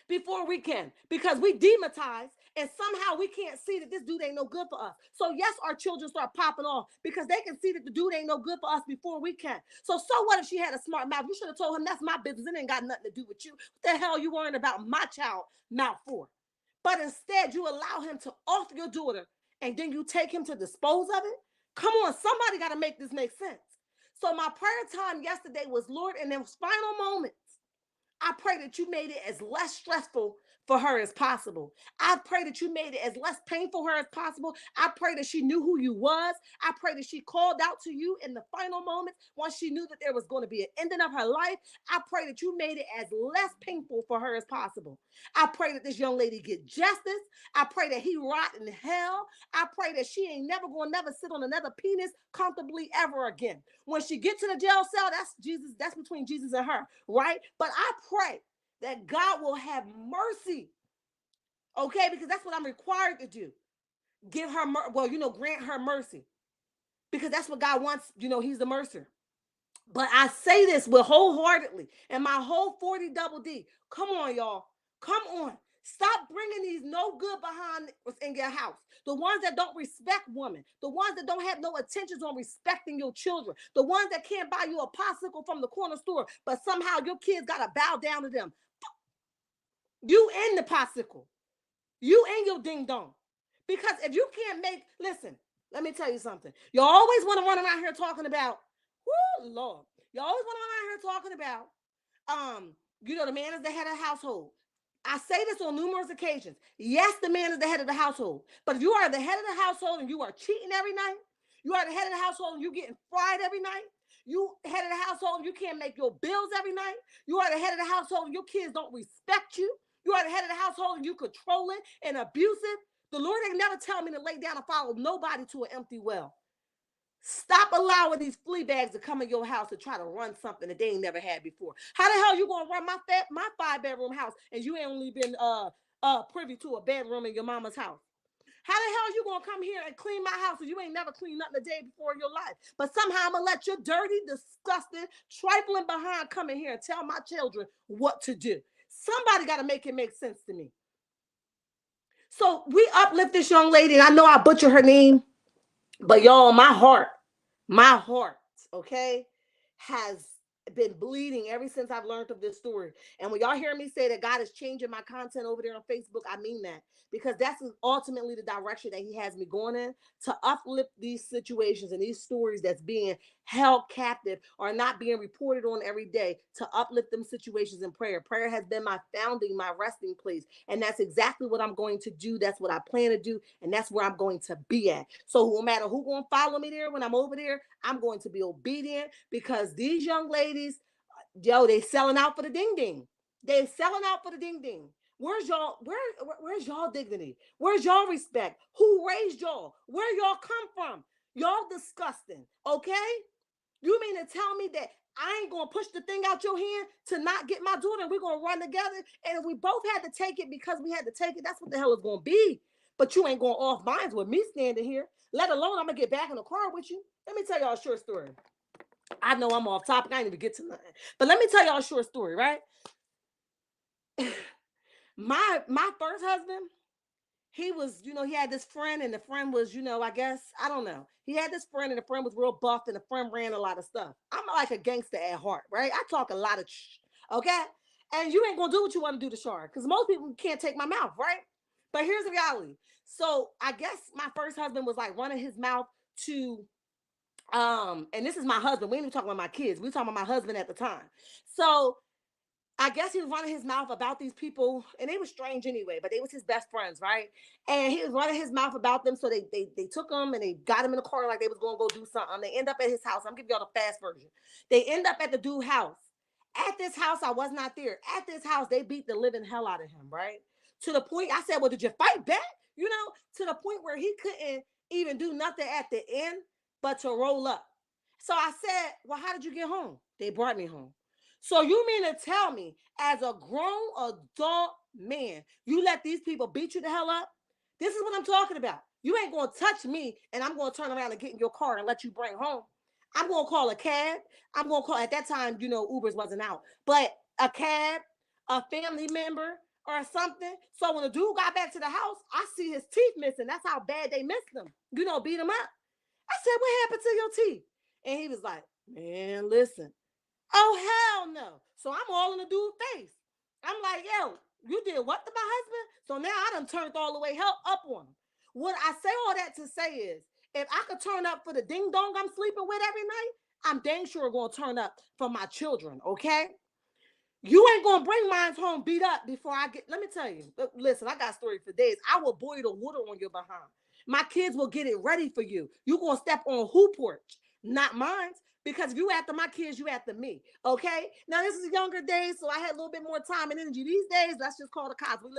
before we can, because we demonize and somehow we can't see that this dude ain't no good for us. So yes, our children start popping off because they can see that the dude ain't no good for us before we can. So what if she had a smart mouth? You should have told him that's my business. It ain't got nothing to do with you. What the hell are you worrying about my child mouth for? But instead you allow him to off your daughter and then you take him to dispose of it. Come on, somebody got to make this make sense. So my prayer time yesterday was, Lord, in those final moments, I pray that you made it as less stressful for her as possible. I pray that you made it as less painful for her as possible. I pray that she knew who you was. I pray that she called out to you in the final moments once she knew that there was going to be an ending of her life. I pray that you made it as less painful for her as possible. I pray that this young lady get justice. I pray that he rot in hell. I pray that she ain't never going to never sit on another penis comfortably ever again. When she get to the jail cell, that's Jesus. That's between Jesus and her, right? But I pray that God will have mercy, okay? Because that's what I'm required to do. Give her, grant her mercy. Because that's what God wants. You know, he's the mercer. But I say this with wholeheartedly and my whole 40 double D. Come on, y'all. Come on. Stop bringing these no good behind in your house. The ones that don't respect women. The ones that don't have no intentions on respecting your children. The ones that can't buy you a popsicle from the corner store, but somehow your kids got to bow down to them. You and the popsicle. You and your ding dong. Because if you can't listen, let me tell you something. You always want to run around here talking about, whoo, Lord. You always want to run around here talking about, the man is the head of the household. I say this on numerous occasions. Yes, the man is the head of the household. But if you are the head of the household and you are cheating every night, you are the head of the household and you're getting fried every night, you head of the household and you can't make your bills every night, you are the head of the household and your kids don't respect you, you are the head of the household and you controlling and abusive, the Lord ain't never tell me to lay down and follow nobody to an empty well. Stop allowing these flea bags to come in your house to try to run something that they ain't never had before. How the hell you gonna run my 5-bedroom house and you ain't only been privy to a bedroom in your mama's house? How the hell you gonna come here and clean my house and you ain't never cleaned nothing a day before in your life? But somehow I'm gonna let your dirty, disgusting, trifling behind come in here and tell my children what to do. Somebody gotta make it make sense to me. So we uplift this young lady, and I know I butcher her name, but y'all, my heart, okay, has been bleeding ever since I've learned of this story. And when y'all hear me say that God is changing my content over there on Facebook, I mean that, because that's ultimately the direction that He has me going in, to uplift these situations and these stories that's being held captive or not being reported on every day, to uplift them situations in prayer. Prayer has been my founding, my resting place. And that's exactly what I'm going to do. That's what I plan to do. And that's where I'm going to be at. So no matter who's going to follow me there when I'm over there, I'm going to be obedient, because these young ladies, they selling out for the ding ding. They selling out for the ding ding. Where's y'all dignity? Where's y'all respect? Who raised y'all? Where y'all come from? Y'all disgusting, okay? You mean to tell me that I ain't gonna push the thing out your hand to not get my daughter and we're gonna run together? And if we both had to take it because we had to take it, that's what the hell it's gonna be. But you ain't going off minds with me standing here, let alone I'm gonna get back in the car with you. Let me tell y'all a short story. I know I'm off topic. I ain't even get to nothing. But let me tell y'all a short story, right? my first husband, he was, he had this friend, and the friend was, I guess, I don't know. He had this friend, and the friend was real buff, and the friend ran a lot of stuff. I'm like a gangster at heart, right? I talk a lot of okay? And you ain't gonna do what you want to do to Shar, because most people can't take my mouth, right? But here's the reality. So I guess my first husband was like running his mouth to, and this is my husband. We ain't even talking about my kids. We talking about my husband at the time. So I guess he was running his mouth about these people, and they were strange anyway, but they was his best friends, right? And he was running his mouth about them, so they took him and they got him in the car like they was gonna go do something. They end up at his house. I'm giving y'all the fast version. They end up at the dude's house. At this house, I was not there. At this house, they beat the living hell out of him, right? To the point, I said, well, did you fight back? To the point where he couldn't even do nothing at the end but to roll up. So I said, well, how did you get home? They brought me home. So you mean to tell me, as a grown adult man, you let these people beat you the hell up? This is what I'm talking about. You ain't gonna touch me, and I'm gonna turn around and get in your car and let you bring home. I'm gonna call a cab. I'm gonna call, at that time, Ubers wasn't out, but a cab, a family member, or something. So when the dude got back to the house, I see his teeth missing. That's how bad they missed him. Beat him up. I said, what happened to your teeth? And he was like, man, listen. Oh, hell no. So I'm all in the dude's face. I'm like, yo, you did what to my husband? So now I done turned all the way up on him. What I say all that to say is, if I could turn up for the ding dong I'm sleeping with every night, I'm dang sure going to turn up for my children, okay? You ain't gonna bring mine home beat up before I get. Let me tell you. Listen, I got stories for days. I will boil the water on your behind. My kids will get it ready for you. You gonna step on who porch, not mine. Because if you after my kids, you after me. Okay. Now this is younger days, so I had a little bit more time and energy. These days, let's just call the cops. We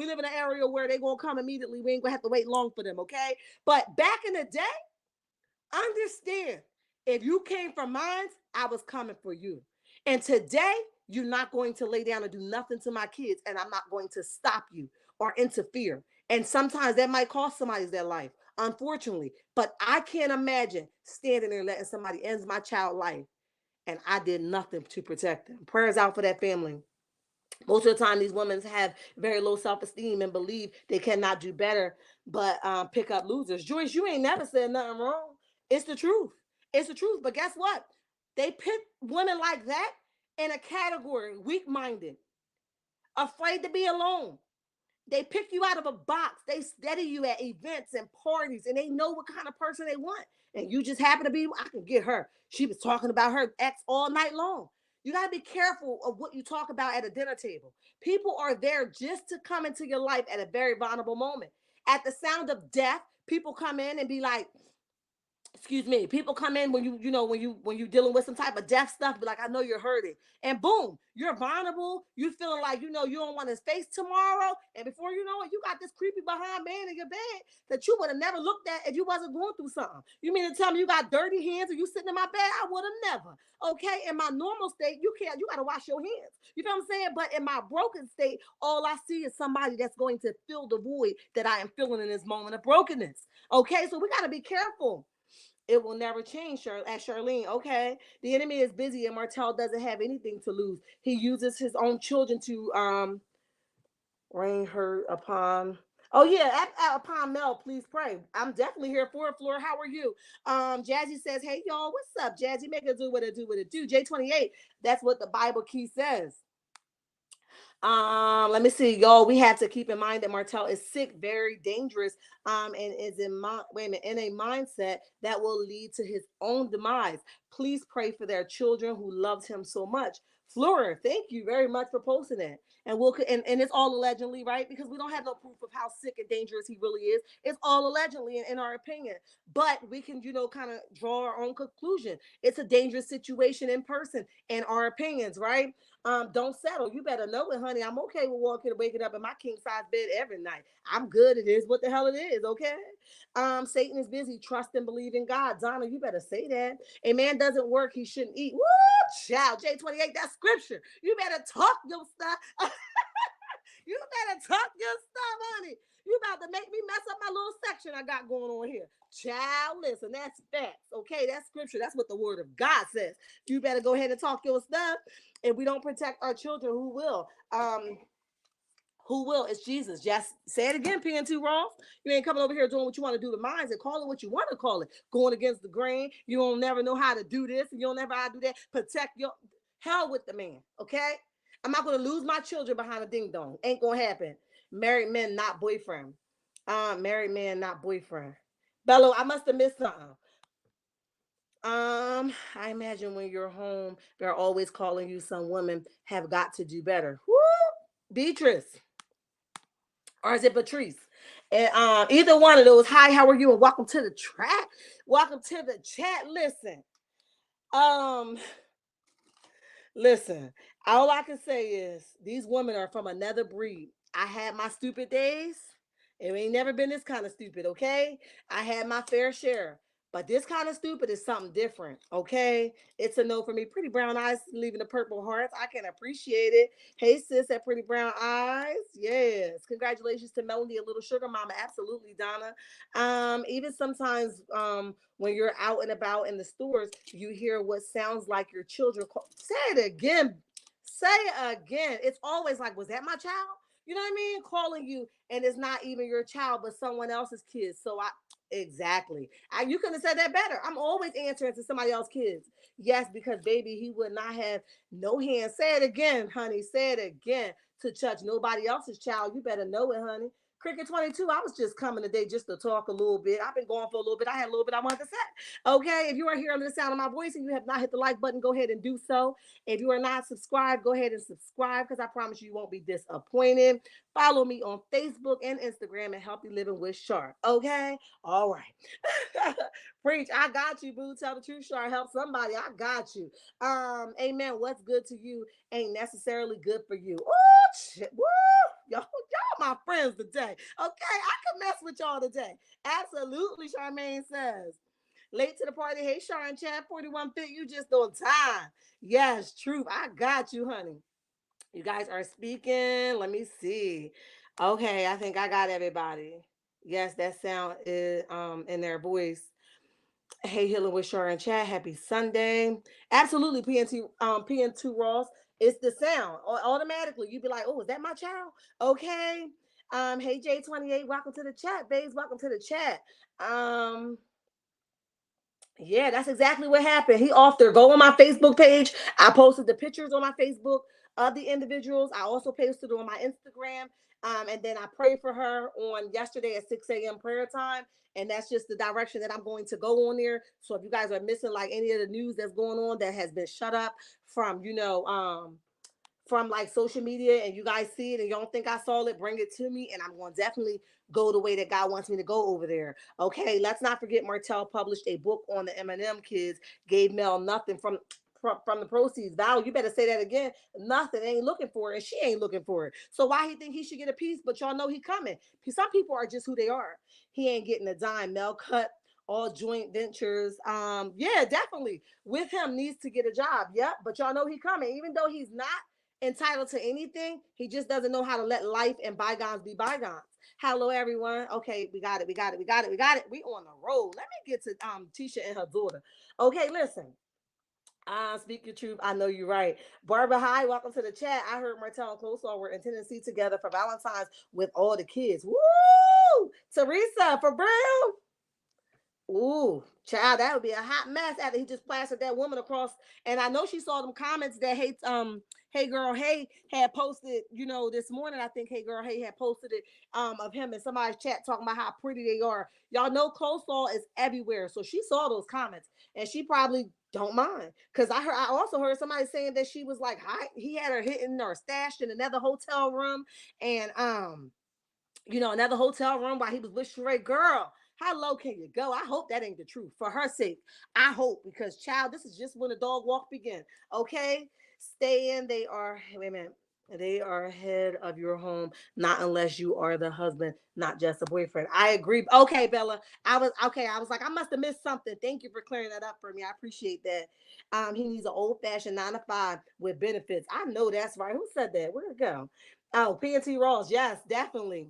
live in an area where they gonna come immediately. We ain't gonna have to wait long for them. Okay. But back in the day, understand, if you came from mine, I was coming for you. And today, you're not going to lay down and do nothing to my kids, and I'm not going to stop you or interfere. And sometimes that might cost somebody their life, unfortunately. But I can't imagine standing there letting somebody end my child's life, and I did nothing to protect them. Prayers out for that family. Most of the time these women have very low self-esteem and believe they cannot do better, but pick up losers. Joyce, you ain't never said nothing wrong. It's the truth. It's the truth. But guess what? They pick women like that in a category: weak-minded, afraid to be alone. They pick you out of a box. They study you at events and parties, and they know what kind of person they want. And you just happen to be, I can get her. She was talking about her ex all night long. You got to be careful of what you talk about at a dinner table. People are there just to come into your life at a very vulnerable moment. At the sound of death, people come in and be like, excuse me, people come in when you dealing with some type of death stuff, but like, I know you're hurting, and boom, you're vulnerable. You feeling like you don't want his face tomorrow, and before you know it, you got this creepy behind man in your bed that you would have never looked at if you wasn't going through something. You mean to tell me you got dirty hands and you sitting in my bed? I would have never. Okay, in my normal state, you can't. You got to wash your hands. You know what I'm saying? But in my broken state, all I see is somebody that's going to fill the void that I am feeling in this moment of brokenness. Okay, so we got to be careful. It will never change, at Charlene. Okay, the enemy is busy, and Martell doesn't have anything to lose. He uses his own children to rain hurt upon. Oh yeah, upon Mel, please pray. I'm definitely here for it, Flora. How are you? Jazzy says, "Hey y'all, what's up, Jazzy? Make it do what it do, what it do." J28. That's what the Bible key says. Let me see, y'all. We have to keep in mind that Martell is sick, very dangerous, and is in a mindset that will lead to his own demise. Please pray for their children who loves him so much. Flora, thank you very much for posting that. And it's all allegedly, right? Because we don't have no proof of how sick and dangerous he really is. It's all allegedly in our opinion. But we can, kind of draw our own conclusion. It's a dangerous situation in person in our opinions, right? Don't settle. You better know it, honey. I'm okay with waking up in my king size bed every night. I'm good. It is what the hell it is, okay? Satan is busy. Trust and believe in God. Donna, you better say that. A man doesn't work, he shouldn't eat. Woo! Child, J28, that's scripture. You better talk your stuff. You better talk your stuff, honey. You about to make me mess up my little section I got going on here. Child, listen, that's facts. Okay, that's scripture. That's what the word of God says. You better go ahead and talk your stuff. If we don't protect our children, who will? Who will? It's Jesus. Just say it again, PN2 Ross. You ain't coming over here doing what you want to do to minds and call it what you want to call it. Going against the grain. You don't never know how to do this and you don't never how to do that. Protect your hell with the man. Okay? I'm not gonna lose my children behind a ding dong. Ain't gonna happen. Married men, not boyfriend. Married man, not boyfriend. Bello, I must have missed something. I imagine when you're home, they're always calling you some women have got to do better. Woo! Beatrice. Or is it Patrice? And either one of those. Hi, how are you? And welcome to the track. Welcome to the chat. Um, listen. All I can say is these women are from another breed. I had my stupid days. It ain't never been this kind of stupid, okay? I had my fair share. But this kind of stupid is something different, okay? It's a no for me. Pretty brown eyes leaving the purple hearts. I can appreciate it. Hey, sis, that pretty brown eyes. Yes. Congratulations to Melanie, a little sugar mama. Absolutely, Donna. Even sometimes when you're out and about in the stores, you hear what sounds like your children call. Say it again. Say it again. It's always like, was that my child? You know what I mean? Calling you, and it's not even your child, but someone else's kids. Exactly. You couldn't have said that better. I'm always answering to somebody else's kids. Yes, because baby, he would not have no hands. Say it again, honey. Say it again. To touch nobody else's child. You better know it, honey. Cricket 22, I was just coming today just to talk a little bit. I've been going for a little bit. I had a little bit I wanted to say. Okay, if you are here under the sound of my voice and you have not hit the like button, go ahead and do so. If you are not subscribed, go ahead and subscribe because I promise you won't be disappointed. Follow me on Facebook and Instagram at Healthy Living with Char. Okay? All right. Preach. I got you, boo. Tell the truth, Char. Help somebody. I got you. Amen. What's good to you ain't necessarily good for you. Oh, shit. Woo! Y'all my friends today. Okay, I can mess with y'all today. Absolutely, Charmaine says. Late to the party. Hey, Sharon Chad, 41 Fit. You just on time. Yes, truth. I got you, honey. You guys are speaking. Let me see. Okay, I think I got everybody. Yes, that sound is in their voice. Hey, Healing with Sharon Chat. Happy Sunday. Absolutely, PNT PN2 Ross. It's the sound. Automatically, you'd be like, oh, is that my child? Okay. Hey J28, welcome to the chat, babes. Welcome to the chat. Yeah, that's exactly what happened. He off there. Go on my Facebook page. I posted the pictures on my Facebook of the individuals. I also posted it on my Instagram. And then I prayed for her on yesterday at 6 a.m. prayer time. And that's just the direction that I'm going to go on there. So if you guys are missing like any of the news that's going on that has been shut up from, from like social media and you guys see it and you don't think I saw it, bring it to me and I'm going to definitely go the way that God wants me to go over there. Okay, let's not forget Martell published a book on the Eminem kids, gave Mel nothing from the proceeds. Val, you better say that again. Nothing, ain't looking for it, and she ain't looking for it. So why he think he should get a piece? But y'all know he coming. Some people are just who they are. He ain't getting a dime. Mel cut all joint ventures. Yeah, definitely. With him needs to get a job. Yep, but y'all know he coming. Even though he's not entitled to anything. He just doesn't know how to let life and bygones be bygones. Hello, everyone. Okay, we got it. We got it. We got it. We got it. We on the road. Let me get to Tisha and her daughter. Okay, listen. Speak your truth. I know you're right. Barbara, hi. Welcome to the chat. I heard Martell and Coleslaw were in Tennessee together for Valentine's with all the kids. Woo! Teresa, for real? Ooh, child, that would be a hot mess after he just plastered that woman across. And I know she saw them comments that Hey Girl Hey had posted, this morning. I think Hey Girl Hey had posted it of him in somebody's chat talking about how pretty they are. Y'all know Coleslaw is everywhere. So she saw those comments and she probably don't mind. Cause I also heard somebody saying that she was like he had her hidden or stashed in another hotel room and another hotel room while he was with Sheree. Girl, how low can you go? I hope that ain't the truth. For her sake, I hope, because child, this is just when the dog walk begin. Okay, stay in. Wait a minute. They are head of your home, not unless you are the husband, not just a boyfriend. I agree. Okay, Bella. I was okay. I was like, I must have missed something. Thank you for clearing that up for me. I appreciate that. He needs an old fashioned 9 to 5 with benefits. I know that's right. Who said that? Where'd it go? Oh, PNT Ross. Yes, definitely.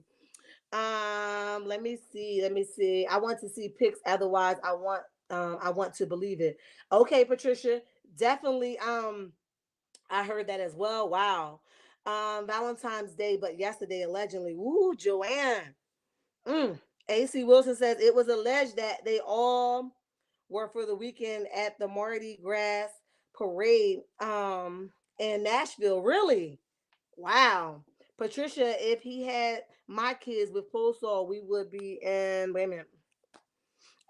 Let me see. Let me see. I want to see pics. Otherwise, I want to believe it. Okay, Patricia. Definitely. I heard that as well. Wow. Valentine's Day, but yesterday allegedly. Woo, Joanne. Mm. AC Wilson says it was alleged that they all were for the weekend at the Mardi Gras parade in Nashville. Really? Wow. Patricia, if he had my kids with full soul, we would be wait a minute,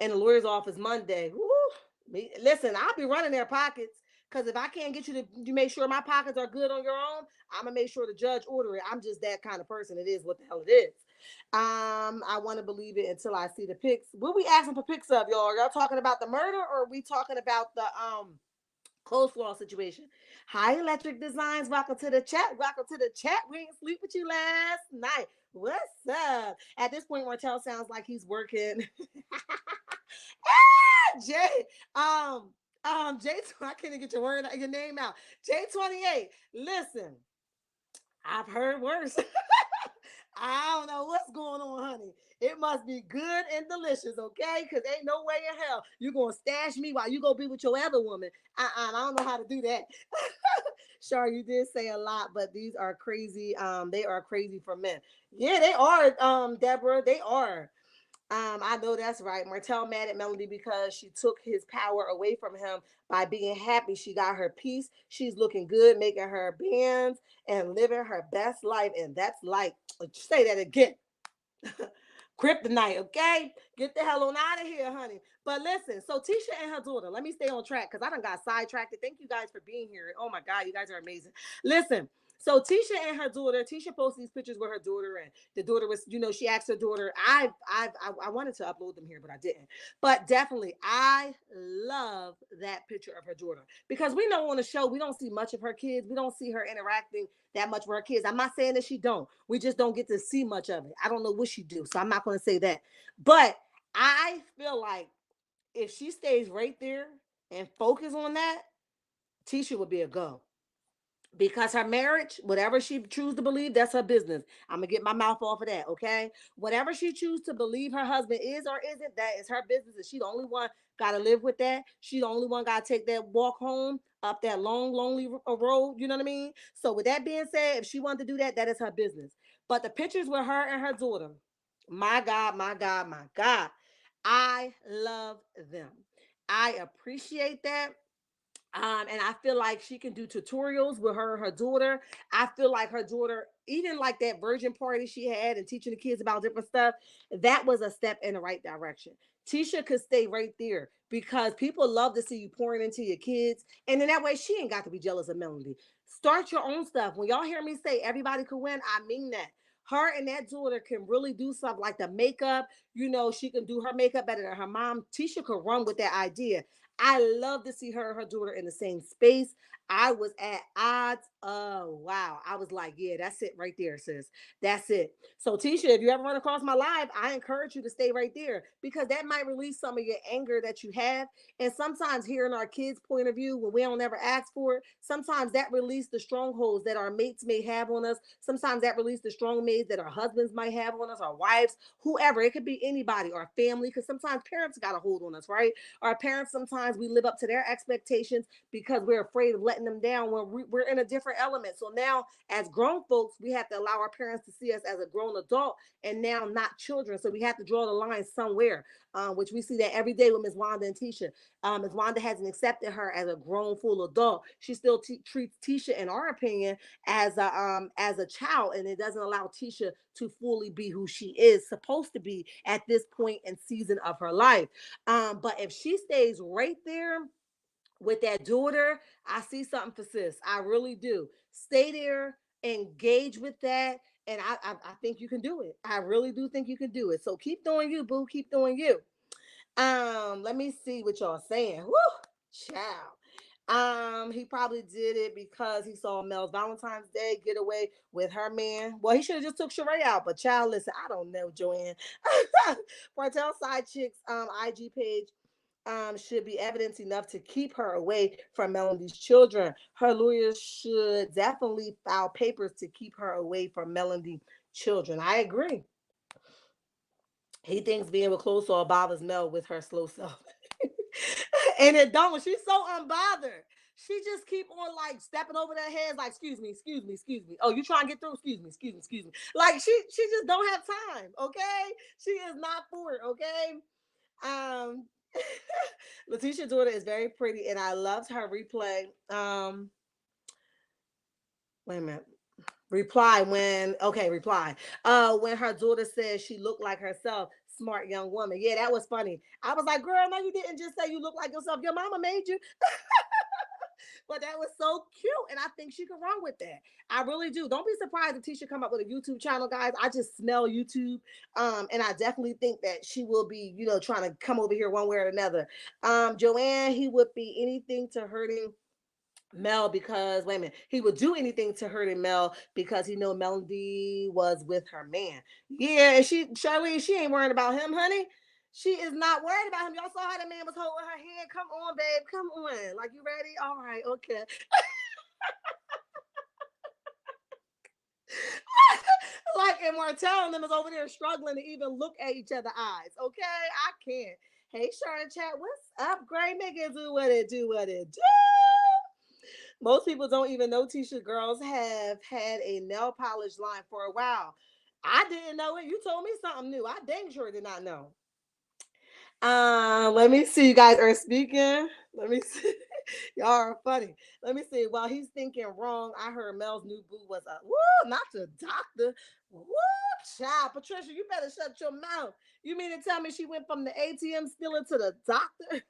in the lawyer's office Monday. Woo. Listen, I'll be running their pockets. Because if I can't get you to make sure my pockets are good on your own, I'm going to make sure the judge order it. I'm just that kind of person. It is what the hell it is. I want to believe it until I see the pics. What we asking for pics of, y'all? Are y'all talking about the murder or are we talking about the coleslaw situation? Hi, Electric Designs. Welcome to the chat. Welcome to the chat. We ain't sleep with you last night. What's up? At this point, Martell sounds like he's working. Jay, J, I can't even get your name out. J28. Listen, I've heard worse. I don't know what's going on, honey. It must be good and delicious, okay? Because ain't no way in hell you going to stash me while you go be with your other woman. I don't know how to do that. Sure, you did say a lot, but these are crazy. They are crazy for men. Yeah, they are, Deborah. They are. I know that's right. Martell mad at Melody because she took his power away from him by being happy. She got her peace. She's looking good, making her bands and living her best life. And that's like, say that again. Kryptonite, okay? Get the hell on out of here, honey. But listen, so Tisha and her daughter, let me stay on track because I done got sidetracked. Thank you guys for being here. Oh my God, you guys are amazing. Listen, so Tisha and her daughter, Tisha posted these pictures with her daughter, and the daughter was, she asked her daughter. I wanted to upload them here, but I didn't. But definitely, I love that picture of her daughter because we know on the show we don't see much of her kids. We don't see her interacting that much with her kids. I'm not saying that she don't. We just don't get to see much of it. I don't know what she do, so I'm not going to say that. But I feel like if she stays right there and focus on that, Tisha would be a go. because her marriage, whatever she chooses to believe, that's her business. I'm gonna get my mouth off of that, okay? Whatever she chooses to believe her husband is or isn't, that is her business, and she the only one got to live with that. She the only one got to take that walk home up that long, lonely road. You know what I mean? So with that being said, if she wanted to do that, that is her business. But the pictures with her and her daughter, my God, my God, my God, I love them. I appreciate that. And I feel like she can do tutorials with her and her daughter. I feel like her daughter, even like that virgin party she had and teaching the kids about different stuff, that was a step in the right direction. Tisha could stay right there because people love to see you pouring into your kids. And in that way, she ain't got to be jealous of Melody. Start your own stuff. When y'all hear me say everybody could win, I mean that. Her and that daughter can really do stuff like the makeup. You know, she can do her makeup better than her mom. Tisha could run with that idea. I love to see her and her daughter in the same space. I was at odds. Oh, wow. I was like, yeah, that's it right there, sis. That's it. So, Tisha, if you ever run across my live, I encourage you to stay right there because that might release some of your anger that you have. And sometimes, hearing our kids' point of view when we don't ever ask for it, sometimes that release the strongholds that our mates may have on us. Sometimes that release the strong mates that our husbands might have on us, our wives, whoever. It could be anybody, our family, because sometimes parents got a hold on us, right? Our parents, sometimes we live up to their expectations because we're afraid of letting them down when we're in a different element. So now, as grown folks, we have to allow our parents to see us as a grown adult and now not children. So we have to draw the line somewhere, which we see that every day with Ms. Wanda and Tisha. Ms. Wanda hasn't accepted her as a grown full adult. She still treats Tisha, in our opinion, as a child, and it doesn't allow Tisha to fully be who she is supposed to be at this point and season of her life. But if she stays right there with that daughter, I see something for sis. I really do. Stay there, engage with that, and I think you can do it. I really do think you can do it. So keep doing you, boo. Keep doing you. Let me see what y'all saying. Woo, child. He probably did it because he saw Mel's Valentine's Day getaway with her man. Well, he should have just took Sheree out, but child, listen, I don't know, Joanne. Bartell Side Chicks IG page should be evidence enough to keep her away from Melody's children. Her lawyers should definitely file papers to keep her away from Melody's children. I agree. He thinks being with close all bothers Mel with her slow self. And it don't. She's so unbothered. She just keep on like stepping over their heads, like, excuse me, excuse me, excuse me. Oh, you trying to get through? Excuse me, excuse me, excuse me. Like she just don't have time, okay? She is not for it, okay? Um Letitia's daughter is very pretty and I loved her replay. Wait a minute. Reply when her daughter says she looked like herself, smart young woman. Yeah, that was funny. I was like, girl, no, you didn't just say you look like yourself. Your mama made you. But that was so cute, and I think she could run with that. I really do. Don't be surprised if Tisha come up with a YouTube channel, guys. I just smell YouTube, and I definitely think that she will be, trying to come over here one way or another. Joanne, he would be anything to hurting Mel because wait a minute, he would do anything to hurt Mel because he know Melody was with her man. Yeah, and Charlene, she ain't worried about him, honey. She is not worried about him. Y'all saw how the man was holding her hand. Come on, babe. Come on. Like, you ready? All right, okay. Like, and Martell and them is over there struggling to even look at each other's eyes. Okay, I can't. Hey, Charlotte Chat, what's up? Great, make it do what it do, what it do. Most people don't even know Tisha girls have had a nail polish line for a while. I didn't know it. You told me something new. I dang sure did not know. Let me see. You guys are speaking. Let me see. Y'all are funny. Let me see. While he's thinking wrong, I heard Mel's new boo was a woo, not the doctor. Woo, child. Patricia, you better shut your mouth. You mean to tell me she went from the ATM stealing to the doctor?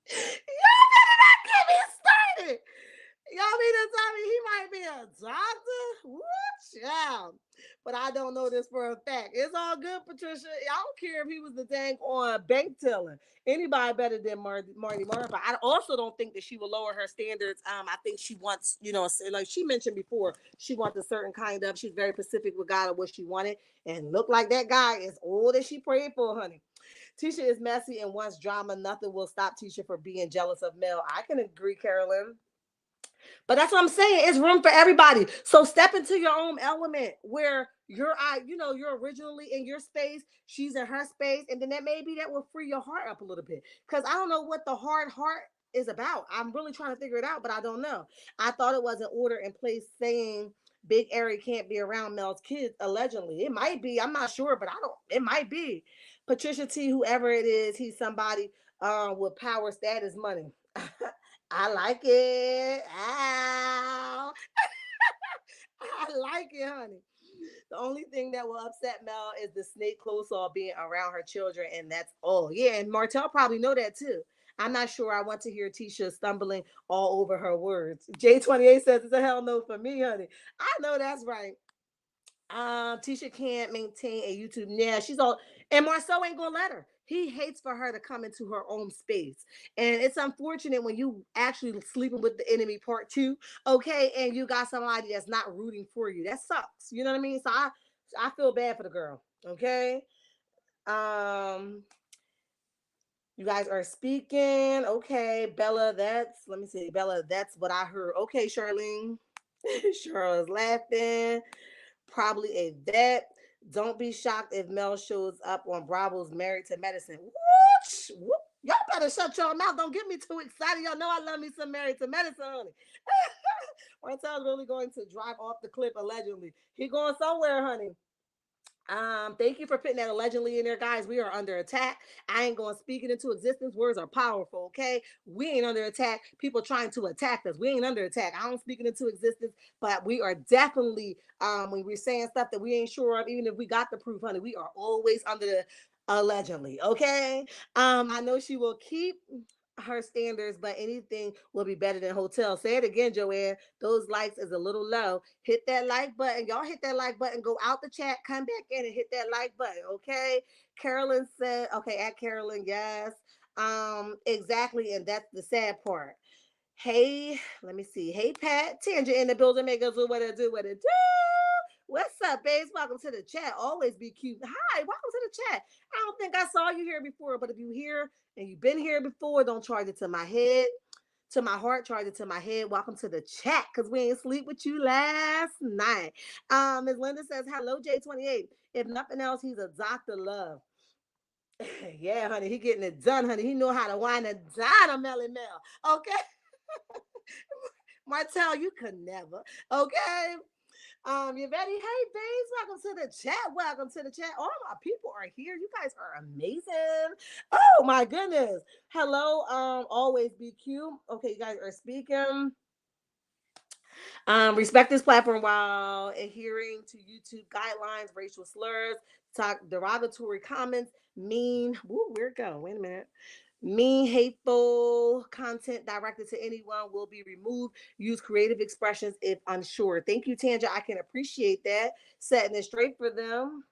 Y'all better not get me started. Y'all mean to tell me he might be a doctor? What, child? but I don't know this for a fact. It's all good, Patricia. I don't care if he was the dang on bank teller. Anybody better than Marty Martin. But I also don't think that she will lower her standards. I think she wants, like she mentioned before, she wants a certain kind of. She's very specific with God of what she wanted, and look like that guy is all that she prayed for, honey. Tisha is messy and wants drama. Nothing will stop Tisha from being jealous of Mel. I can agree, Carolyn. But that's what I'm saying. It's room for everybody. So step into your own element where you're originally in your space, she's in her space, and then that will free your heart up a little bit. Because I don't know what the hard heart is about. I'm really trying to figure it out, but I don't know. I thought it was an order in place saying Big Ari can't be around Mel's kids, allegedly. It might be. I'm not sure, but I don't. It might be. Patricia T, whoever it is, he's somebody with power, status, money. I like it. Ow. I like it, honey. The only thing that will upset Mel is the snake close all being around her children, and that's all. Yeah, and Martell probably know that too. I'm not sure I want to hear Tisha stumbling all over her words. J28 says it's a hell no for me, honey. I know that's right. Tisha can't maintain a YouTube. Yeah, she's all, and Marcel ain't gonna let her. He hates for her to come into her own space, and it's unfortunate when you actually sleeping with the enemy part two. Okay, and you got somebody that's not rooting for you. That sucks. You know what I mean? So I feel bad for the girl. Okay. Um, you guys are speaking. Okay, Bella. Let me see, Bella. That's what I heard. Okay, Charlene. Cheryl is laughing. Probably a vet. Don't be shocked if Mel shows up on Bravo's Married to Medicine. Whoosh, whoop. Y'all better shut your mouth. Don't get me too excited. Y'all know I love me some Married to Medicine, honey. Martel's really going to drive off the cliff, allegedly. He going somewhere, honey. Thank you for putting that allegedly in there, guys. We are under attack. I ain't going to speak it into existence. Words are powerful, okay? We ain't under attack. People trying to attack us. We ain't under attack. I don't speak it into existence, but we are definitely, when we're saying stuff that we ain't sure of, even if we got the proof, honey, we are always under the allegedly, okay? I know she will keep her standards, but anything will be better than hotel. Say it again, Joanne. Those likes is a little low. Hit that like button. Y'all hit that like button. Go out the chat. Come back in and hit that like button. Okay. Carolyn said, okay, at Carolyn, yes. Exactly. And that's the sad part. Hey, let me see. Hey, Pat. Tangent in the building. Make us do what it do, what it do. What's up, babes? Welcome to the chat. Always be cute. Hi, welcome to the chat. I don't think I saw you here before, but if you here and you've been here before, don't charge it to my head, to my heart, charge it to my head. Welcome to the chat, because we ain't sleep with you last night. Ms. Linda says, hello, J28. If nothing else, he's a Dr. Love. Yeah, honey, he getting it done, honey. He know how to wind it down a Melly Mel. Okay. Martell, you could never. Okay. You ready? Hey, babes, welcome to the chat. Welcome to the chat. All my people are here. You guys are amazing. Oh my goodness. Hello. Always be cute. Okay, you guys are speaking. Respect this platform while adhering to YouTube guidelines, racial slurs, talk derogatory comments, mean. Woo, where'd it go? Wait a minute. Mean, hateful content directed to anyone will be removed. Use creative expressions if unsure. Thank you, Tanja. I can appreciate that. Setting it straight for them.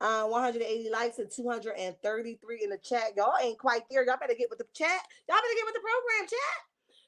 180 likes and 233 in the chat. Y'all ain't quite there. Y'all better get with the chat. Y'all better get with the program, chat.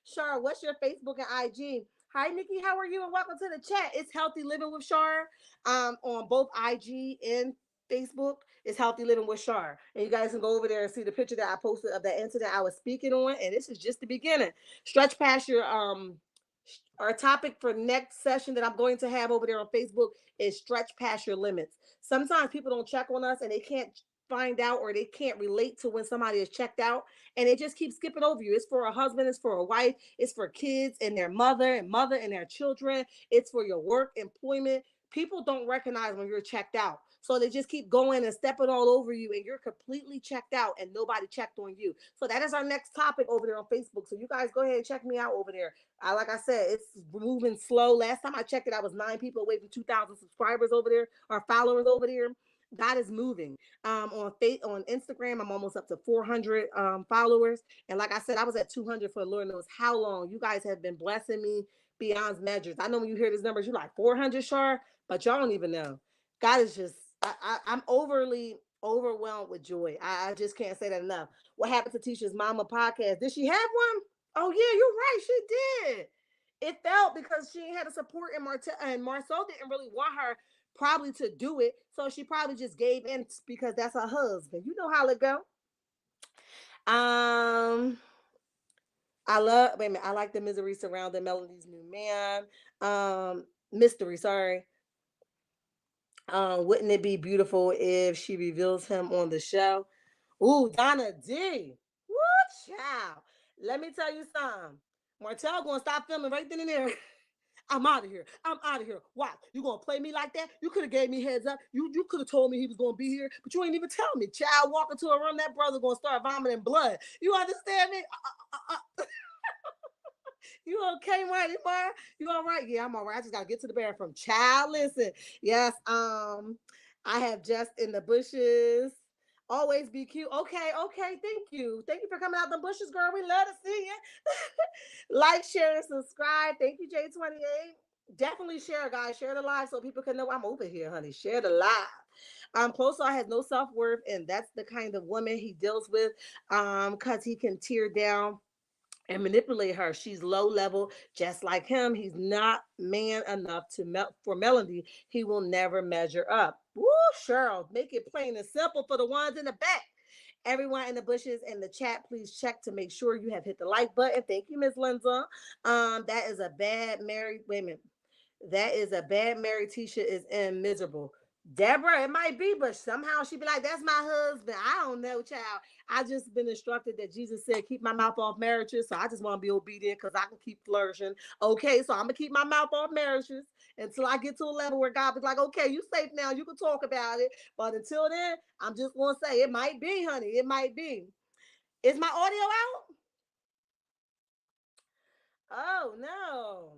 Shar, what's your Facebook and IG? Hi, Nikki. How are you? And welcome to the chat. It's Healthy Living with Shar. On both IG and Facebook. It's Healthy Living with Shar. And you guys can go over there and see the picture that I posted of that incident I was speaking on. And this is just the beginning. Stretch past your our topic for next session that I'm going to have over there on Facebook is stretch past your limits. Sometimes people don't check on us and they can't find out, or they can't relate to when somebody is checked out, and they just keep skipping over you. It's for a husband, it's for a wife, it's for kids and their mother and their children, it's for your work, employment. People don't recognize when you're checked out. So they just keep going and stepping all over you, and you're completely checked out and nobody checked on you. So that is our next topic over there on Facebook. So you guys go ahead and check me out over there. Like I said, it's moving slow. Last time I checked it, I was 9 people away from 2,000 subscribers over there, or followers over there. God is moving. On Instagram, I'm almost up to 400 followers. And like I said, I was at 200 for Lord knows how long. You guys have been blessing me beyond measures. I know when you hear these numbers, you're like 400, Shar, but y'all don't even know. God is just, I'm overly overwhelmed with joy. I just can't say that enough. What happened to Tisha's Mama podcast? Did she have one? Oh yeah, you're right. She did. It felt because she had a support, and Marcel didn't really want her probably to do it, so she probably just gave in because that's her husband. You know how it go. Um, wait a minute. I like the misery surrounding Melody's new man. Mystery. Sorry. Wouldn't it be beautiful if she reveals him on the show? Ooh, Donna D. What child? Let me tell you something. Martell gonna stop filming right then and there. I'm out of here. I'm out of here. Why? You gonna play me like that? You could have gave me heads up. You could have told me he was gonna be here, but you ain't even tell me. Child, walk into a room, that brother gonna start vomiting blood. You understand me? You okay, Marty Bar? You all right? Yeah, I'm all right. I just gotta get to the bathroom. Child, listen. Yes, I have just in the bushes. Always be cute. Okay, okay. Thank you. Thank you for coming out the bushes, girl. We love to see you. Like, share, and subscribe. Thank you, J28. Definitely share, guys. Share the live so people can know I'm over here, honey. Share the live. Closar has no self-worth, and that's the kind of woman he deals with. Because he can tear down and manipulate her. She's low level, just like him. He's not man enough for Melody. He will never measure up. Woo, Cheryl, make it plain and simple for the ones in the back. Everyone in the bushes and the chat, please check to make sure you have hit the like button. Thank you, Miss Linda. That is a bad married women. That is a bad married. Tisha is in miserable. Deborah, it might be, but somehow she be like, that's my husband. I don't know, child. I just been instructed that Jesus said, keep my mouth off marriages. So I just want to be obedient because I can keep flourishing. Okay, so I'm gonna keep my mouth off marriages until I get to a level where God is like, okay, you safe now, you can talk about it. But until then, I'm just gonna say it might be, honey. It might be. Is my audio out? Oh no.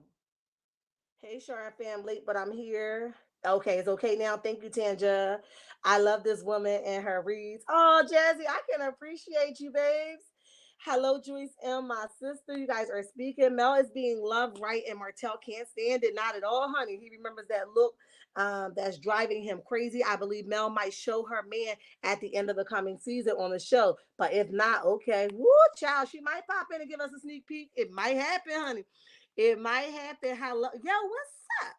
Hey, Sharon fam, late, but I'm here. Okay, it's okay now. Thank you, Tanja. I love this woman and her reads. Oh, Jazzy, I can appreciate you, babes. Hello, Joyce M, my sister. You guys are speaking. Mel is being loved, right? And Martell can't stand it. Not at all, honey. He remembers that look that's driving him crazy. I believe Mel might show her man at the end of the coming season on the show. But if not, okay. Woo, child. She might pop in and give us a sneak peek. It might happen, honey. It might happen. Hello, yo, what's up?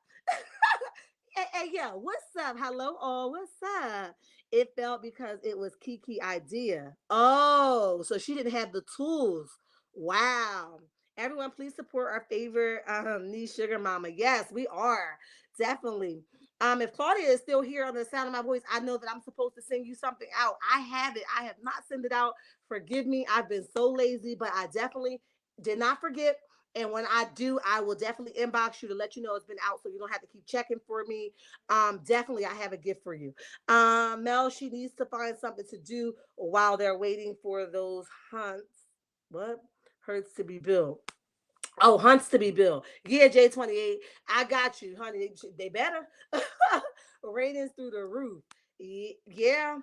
Hey, yo, what's up? Hello, all, what's up? It felt because it was Kiki idea. Oh, so she didn't have the tools. Wow. Everyone, please support our favorite niece sugar mama. Yes, we are definitely. If Claudia is still here on the sound of my voice, I know that I'm supposed to send you something out. I have it. I have not sent it out. Forgive me. I've been so lazy, but I definitely did not forget. And when I do, I will definitely inbox you to let you know it's been out so you don't have to keep checking for me. Definitely, I have a gift for you. Mel, she needs to find something to do while they're waiting for those hunts. What? Hurts to be built. Oh, hunts to be built. Yeah, J28. I got you, honey. They better. Ratings through the roof. Yeah.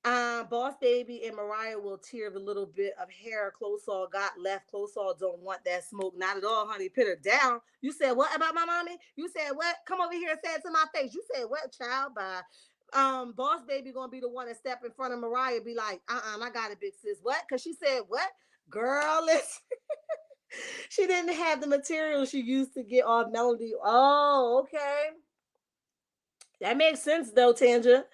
Boss Baby and Mariah will tear the little bit of hair Closall got left. Closall don't want that smoke. Not at all, honey. Put her down. You said what about my mommy? You said what? Come over here and say it to my face. You said what, child? Bye. Boss Baby gonna be the one that step in front of Mariah, be like, I got it, big sis. What? Cause she said what? Girl, listen. She didn't have the material she used to get off Melody. Oh, okay. That makes sense though, Tanja.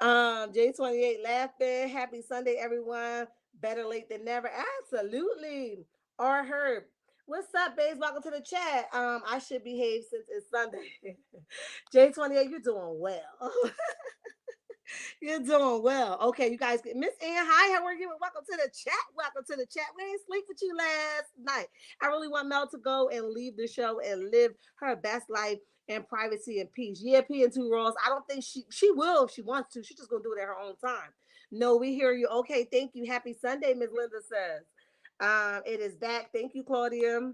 J28 laughing. Happy Sunday, everyone. Better late than never. Absolutely. Or Herb. What's up, babes? Welcome to the chat. I should behave since it's Sunday. J28, you're doing well. You're doing well. Okay, you guys. Miss Ann, hi, how are you? Welcome to the chat. Welcome to the chat. We ain't sleep with you last night. I really want Mel to go and leave the show and live her best life in privacy and peace. Yeah, P and two rolls. I don't think she will if she wants to. She's just gonna do it at her own time. No, we hear you. Okay, thank you. Happy Sunday, Miss Linda says. It is back. Thank you, Claudia.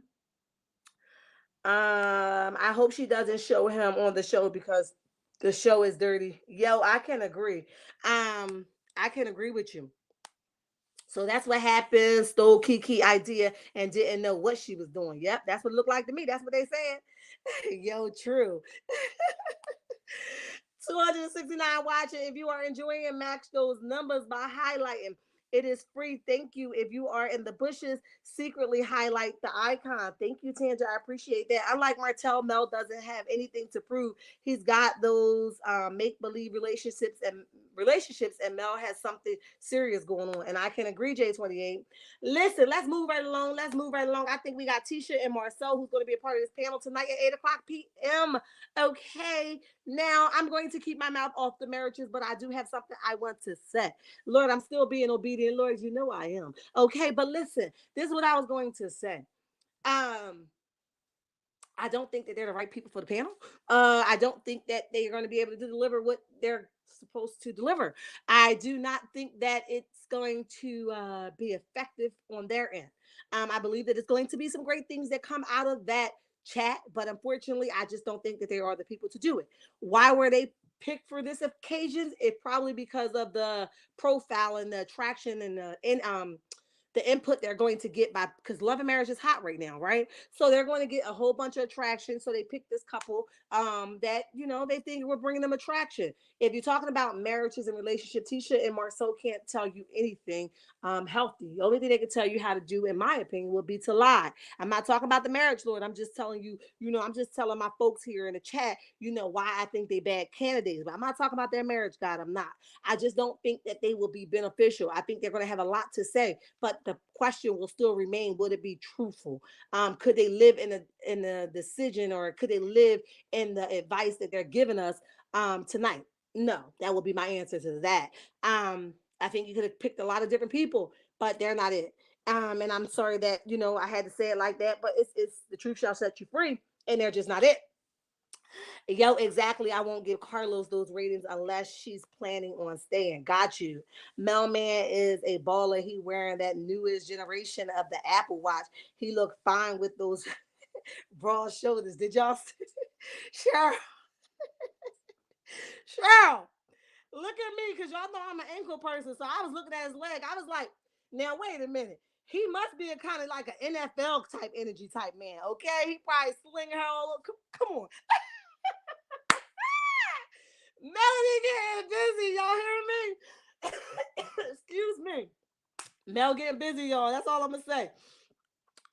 I hope she doesn't show him on the show because the show is dirty. Yo, I can agree. I can agree with you. So that's what happened. Stole Kiki idea and didn't know what she was doing. Yep, that's what it looked like to me. That's what they said. Yo, true. 269 watching. If you are enjoying, match those numbers by highlighting. It is free. Thank you. If you are in the bushes, secretly highlight the icon. Thank you, Tanja. I appreciate that. Unlike Martell, Mel doesn't have anything to prove. He's got those make believe relationships, and Mel has something serious going on. And I can agree, J28. Listen, let's move right along. Let's move right along. I think we got Tisha and Marcel who's going to be a part of this panel tonight at 8 o'clock p.m. Okay. Now, I'm going to keep my mouth off the marriages, but I do have something I want to say. Lord, I'm still being obedient. Lord, you know I am. Okay, but listen, this is what I was going to say. Um, I don't think that they're the right people for the panel. I don't think that they're going to be able to deliver what they're supposed to deliver. I do not think that it's going to be effective on their end. I believe that it's going to be some great things that come out of that chat, but unfortunately, I just don't think that they are the people to do it. Why were they picked for this occasion? It probably because of the profile and the attraction and the input they're going to get by, because love and marriage is hot right now, right? So they're going to get a whole bunch of attraction. So they picked this couple that they think we're bringing them attraction. If you're talking about marriages and relationships, Tisha and Marceau can't tell you anything healthy. The only thing they can tell you how to do, in my opinion, would be to lie. I'm not talking about the marriage, Lord. I'm just telling you, I'm just telling my folks here in the chat, why I think they bad candidates. But I'm not talking about their marriage, God. I'm not. I just don't think that they will be beneficial. I think they're going to have a lot to say, but the question will still remain: would it be truthful? Could they live in a decision, or could they live in the advice that they're giving us tonight? No, that will be my answer to that. I think you could have picked a lot of different people, but they're not it. And I'm sorry that I had to say it like that, but it's the truth shall set you free, and they're just not it. Yo, exactly. I won't give Carlos those ratings unless she's planning on staying. Got you. Melman is a baller. He wearing that newest generation of the Apple Watch. He looked fine with those broad shoulders. Did y'all see? Cheryl, Cheryl, look at me, because y'all know I'm an ankle person. So I was looking at his leg. I was like, now wait a minute. He must be a kind of like an NFL type energy type man. Okay. He probably slinging her all over. Come on. Melody getting busy. Y'all hear me? Excuse me. Mel getting busy, y'all. That's all I'm gonna say.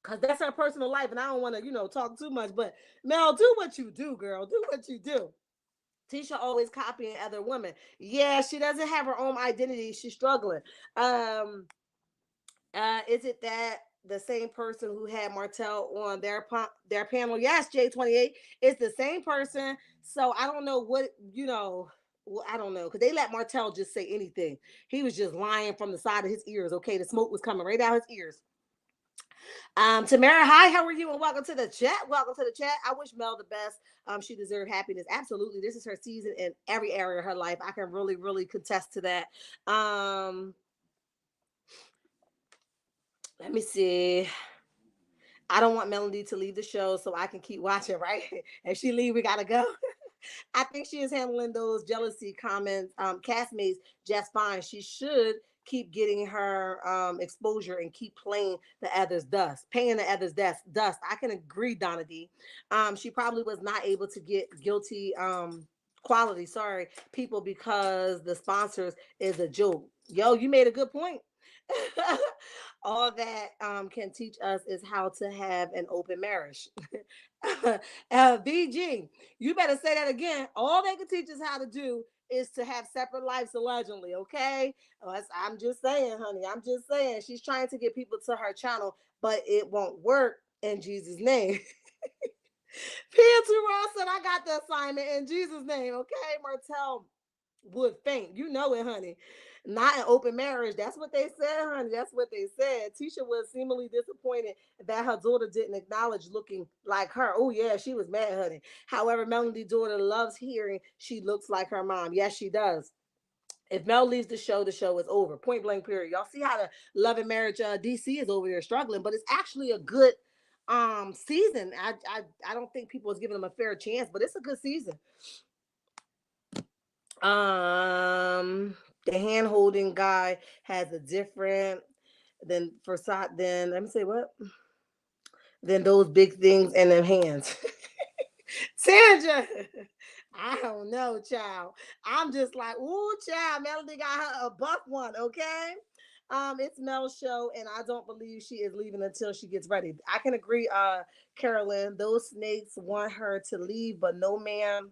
Cause that's her personal life, and I don't want to, talk too much. But Mel, do what you do, girl. Do what you do. Tisha always copying other women. Yeah, she doesn't have her own identity. She's struggling. Um, is it that the same person who had Martell on their panel? Yes, J28. It's the same person. So I don't know what Well, I don't know, because they let Martell just say anything. He was just lying from the side of his ears. Okay, the smoke was coming right out his ears. Tamara, hi, how are you? And welcome to the chat. Welcome to the chat. I wish Mel the best. She deserves happiness. Absolutely. This is her season in every area of her life. I can really, really contest to that. Let me see. I don't want Melody to leave the show so I can keep watching, right? If she leave, we gotta go. I think she is handling those jealousy comments, castmates, just fine. She should keep getting her exposure and keep playing the others dust, paying the others dust. I can agree, Donna D. She probably was not able to get guilty quality, sorry, people, because the sponsors is a joke. Yo, you made a good point. All that can teach us is how to have an open marriage. BG, you better say that again. All they can teach us how to do is to have separate lives, allegedly. Okay, I'm just saying, honey. I'm just saying. She's trying to get people to her channel, but it won't work in Jesus' name. Pierre Ross said, I got the assignment in Jesus' name. Okay, Martell would faint. You know it, honey. Not an open marriage. That's what they said, honey. That's what they said. Tisha was seemingly disappointed that her daughter didn't acknowledge looking like her. Oh, yeah, she was mad, honey. However, Melody's daughter loves hearing she looks like her mom. Yes, she does. If Mel leaves the show is over. Point blank, period. Y'all see how the love and marriage DC is over there struggling, but it's actually a good season. I don't think people is giving them a fair chance, but it's a good season. The hand holding guy has a different than Versat. Then let me say what? Then those big things in them hands. Sandra, I don't know, child. I'm just like, ooh, child. Melody got her a buff one, okay? It's Mel's show, and I don't believe she is leaving until she gets ready. I can agree, Carolyn. Those snakes want her to leave, but no, ma'am,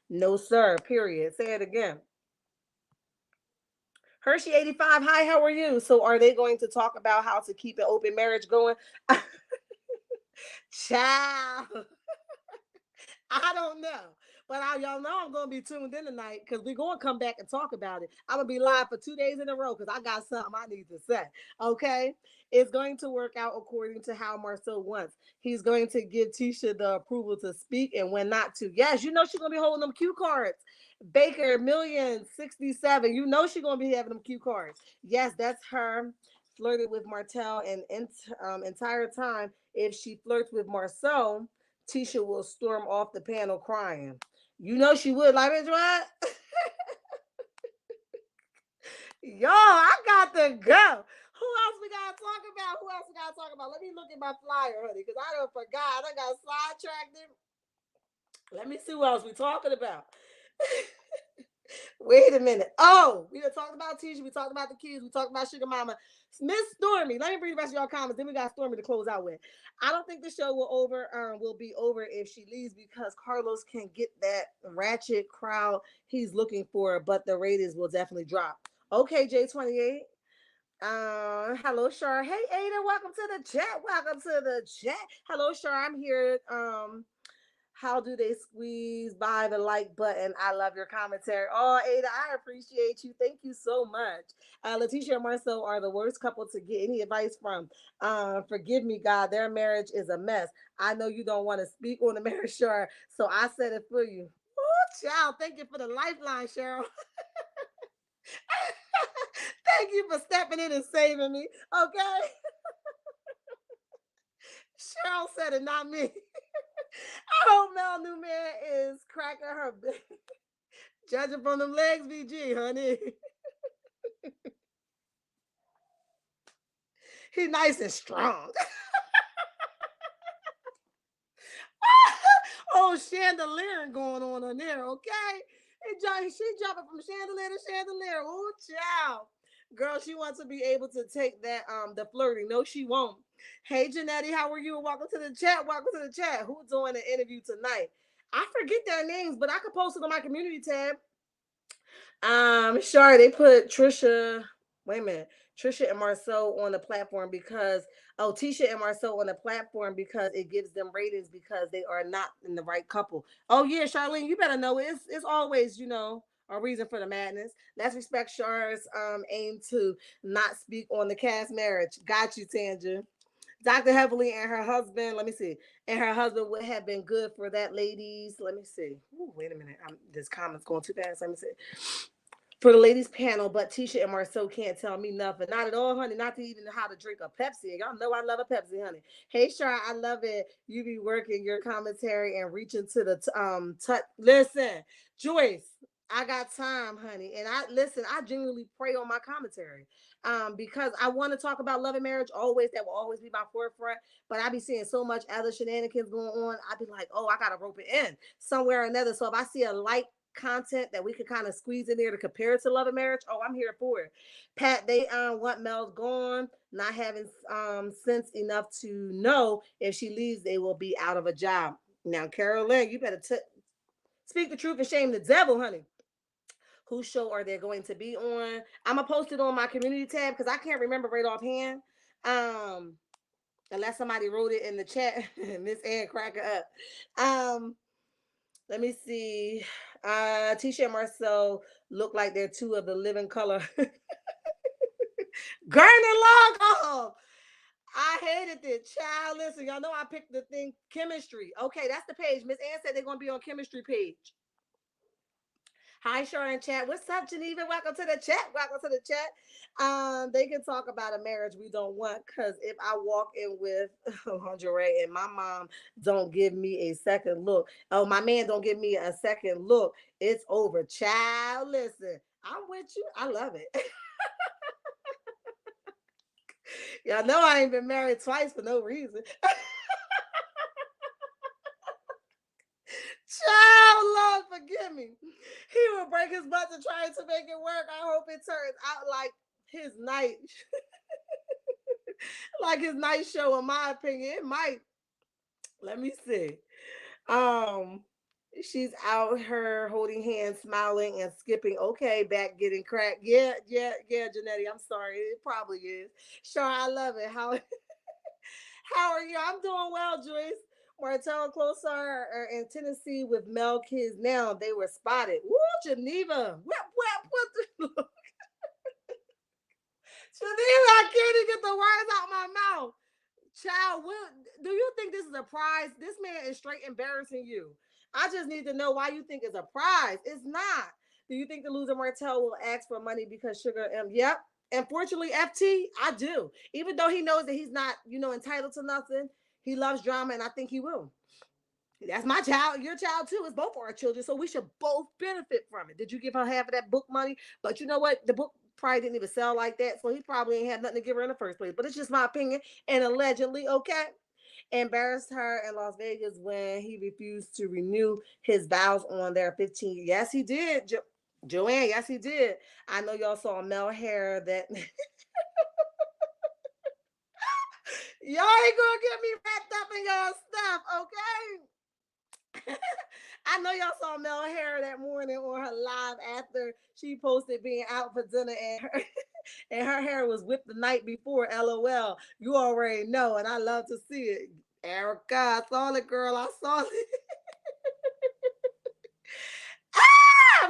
no, sir. Period. Say it again. Hershey 85. Hi, how are you? So, are they going to talk about how to keep an open marriage going? Child. I don't know. But y'all know I'm going to be tuned in tonight because we're going to come back and talk about it. I'm going to be live for 2 days in a row because I got something I need to say. Okay? It's going to work out according to how Marcel wants. He's going to give Tisha the approval to speak and when not to. Yes, you know she's going to be holding them cue cards. Baker, million 67. You know she's going to be having them cue cards. Yes, that's her. Flirted with Martell and entire time. If she flirts with Marcel, Tisha will storm off the panel crying. You know she would. Like, bitch, what? Yo, I got to go. Who else we got to talk about? Who else we got to talk about? Let me look at my flyer, honey, because I don't forgot. I got sidetracked. Let me see who else we talking about. Wait a minute. Oh, we done talked about Tisha. We talked about the kids. We talked about Suga Momma. Miss Stormi. Let me read the rest of y'all comments. Then we got Stormi to close out with. I don't think the show will be over if she leaves because Carlos can get that ratchet crowd he's looking for, but the ratings will definitely drop. Okay, J28. Hello, Shar. Hey, Ada. Welcome to the chat. Welcome to the chat. Hello, Shar. I'm here. How do they squeeze by the like button? I love your commentary. Oh, Ada, I appreciate you. Thank you so much. Letitia and Marcel are the worst couple to get any advice from. Forgive me, God. Their marriage is a mess. I know you don't want to speak on the marriage, sure. So I said it for you. Oh, child. Thank you for the lifeline, Cheryl. Thank you for stepping in and saving me. Okay. Cheryl said it, not me. I hope Mel Newman is cracking her. Judging from them legs, VG, honey. He nice and strong. Oh, chandelier going on there, okay? She jumping from chandelier to chandelier. Oh, child. Girl, she wants to be able to take that the flirting. No, she won't. Hey, Janetti, how are you? Welcome to the chat. Welcome to the chat. Who's doing an interview tonight? I forget their names, but I could post it on my community tab. Sure, they put Trisha. Wait a minute. Trisha and Marcel on the platform because Tisha and Marcel on the platform because it gives them ratings because they are not in the right couple. Oh yeah, Charlene, you better know it's always a reason for the madness. Let's respect Char's aim to not speak on the cast marriage. Got you, Tanja. Dr. Heavily and her husband, let me see, and her husband would have been good for that, ladies. Let me see. Ooh, wait a minute. This comment's going too fast. Let me see for the ladies panel, but Tisha and Marceau can't tell me nothing. Not at all, honey. Not to even how to drink a Pepsi. Y'all know I love a Pepsi, honey. Hey, Shar, I love it. You be working your commentary and reaching to the listen, Joyce. I got time, honey. And I listen, I genuinely pray on my commentary. Because I want to talk about love and marriage always. That will always be my forefront. But I be seeing so much other shenanigans going on. I be like, oh, I gotta rope it in somewhere or another. So if I see a light content that we could kind of squeeze in there to compare it to love and marriage, oh, I'm here for it. Pat, they want Mel's gone, not having sense enough to know if she leaves, they will be out of a job. Now, Carolyn, you better speak the truth and shame the devil, honey. Whose show are they going to be on? I'm gonna post it on my community tab because I can't remember right offhand. Unless somebody wrote it in the chat. Miss Ann cracker up. Let me see. Tisha and Marcel look like they're two of the living color. Gurney Long. I hated it. Child, listen, y'all know I picked the thing chemistry. Okay, that's the page. Miss Ann said they're gonna be on chemistry page. Hi, Sharon chat. What's up, Geneva? Welcome to the chat. Welcome to the chat. They can talk about a marriage we don't want because if I walk in with lingerie and my mom don't give me a second look, oh, my man don't give me a second look, it's over. Child, listen, I'm with you. I love it. Y'all know I ain't been married twice for no reason. Child, Lord, forgive me. He will break his butt to try to make it work. I hope it turns out like his night, like his night show. In my opinion, it might. Let me see. Um, she's out her holding hands, smiling and skipping. Okay, back getting cracked. Yeah, yeah, yeah, Janetti. I'm sorry. It probably is. Sure, I love it. How are you? I'm doing well, Joyce. Martell and Closer are in Tennessee with Mel kids now. They were spotted. Woo, Geneva. What the Geneva, I can't even get the words out my mouth. Child, do you think this is a prize? This man is straight embarrassing you. I just need to know why you think it's a prize. It's not. Do you think the loser Martell will ask for money because Sugar M? Yep. Unfortunately, FT, I do. Even though he knows that he's not, entitled to nothing, he loves drama, and I think he will. That's my child, your child too. It's both our children, so we should both benefit from it. Did you give her half of that book money? But you know what? The book probably didn't even sell like that, so he probably ain't had nothing to give her in the first place. But it's just my opinion, and allegedly, okay. Embarrassed her in Las Vegas when he refused to renew his vows on their 15. Yes, he did. Joanne, yes, he did. I know y'all saw Mel Hair that y'all ain't gonna get me wrapped up in y'all stuff, okay? I know y'all saw Mel Hair that morning on her live after she posted being out for dinner and her hair was whipped the night before. LOL. You already know, and I love to see it. Erica, I saw it, girl. I saw it.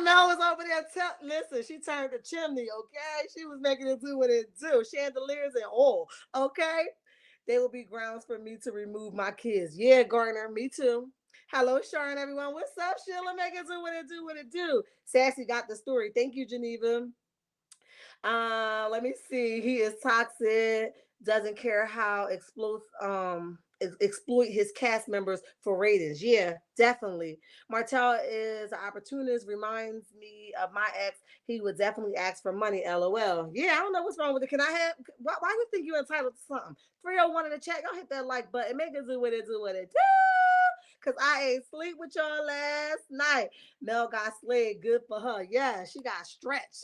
Mel was over there. Listen, she turned the chimney. Okay, she was making it do what it do. Chandeliers and all. Okay, they will be grounds for me to remove my kids. Yeah, Garner, me too. Hello, Sharon, everyone. What's up, Sheila? Make it do what it do, what it do. Sassy got the story. Thank you, Geneva. Let me see. He is toxic. Doesn't care how exploit his cast members for ratings. Yeah, definitely. Martell is an opportunist. Reminds me of my ex. He would definitely ask for money. LOL. Yeah, I don't know what's wrong with it. Can I have? Why you think you're entitled to something? 301 in the chat. Y'all hit that like button. Make it do what it do. What it do. Cause I ain't sleep with y'all last night. Mel got slayed. Good for her. Yeah, she got stretched.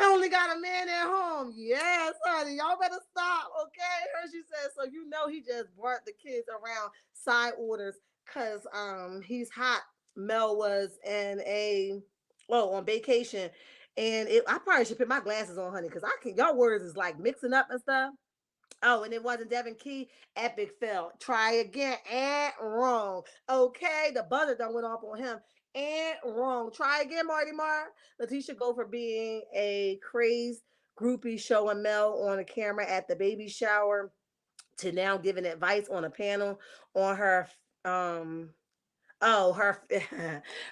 Only got a man at home. Yes, honey. Y'all better stop, okay? Her, she said, so you know he just brought the kids around side orders because he's hot. Mel was in on vacation. And I probably should put my glasses on, honey, because I can y'all words is like mixing up and stuff. Oh, and it wasn't Devin Key. Epic fail. Try again. And wrong. Okay, the buzzer done went off on him. And wrong. Try again, Marty Mar. Letitia go for being a crazed groupie showing Mel on the camera at the baby shower to now giving advice on a panel on her her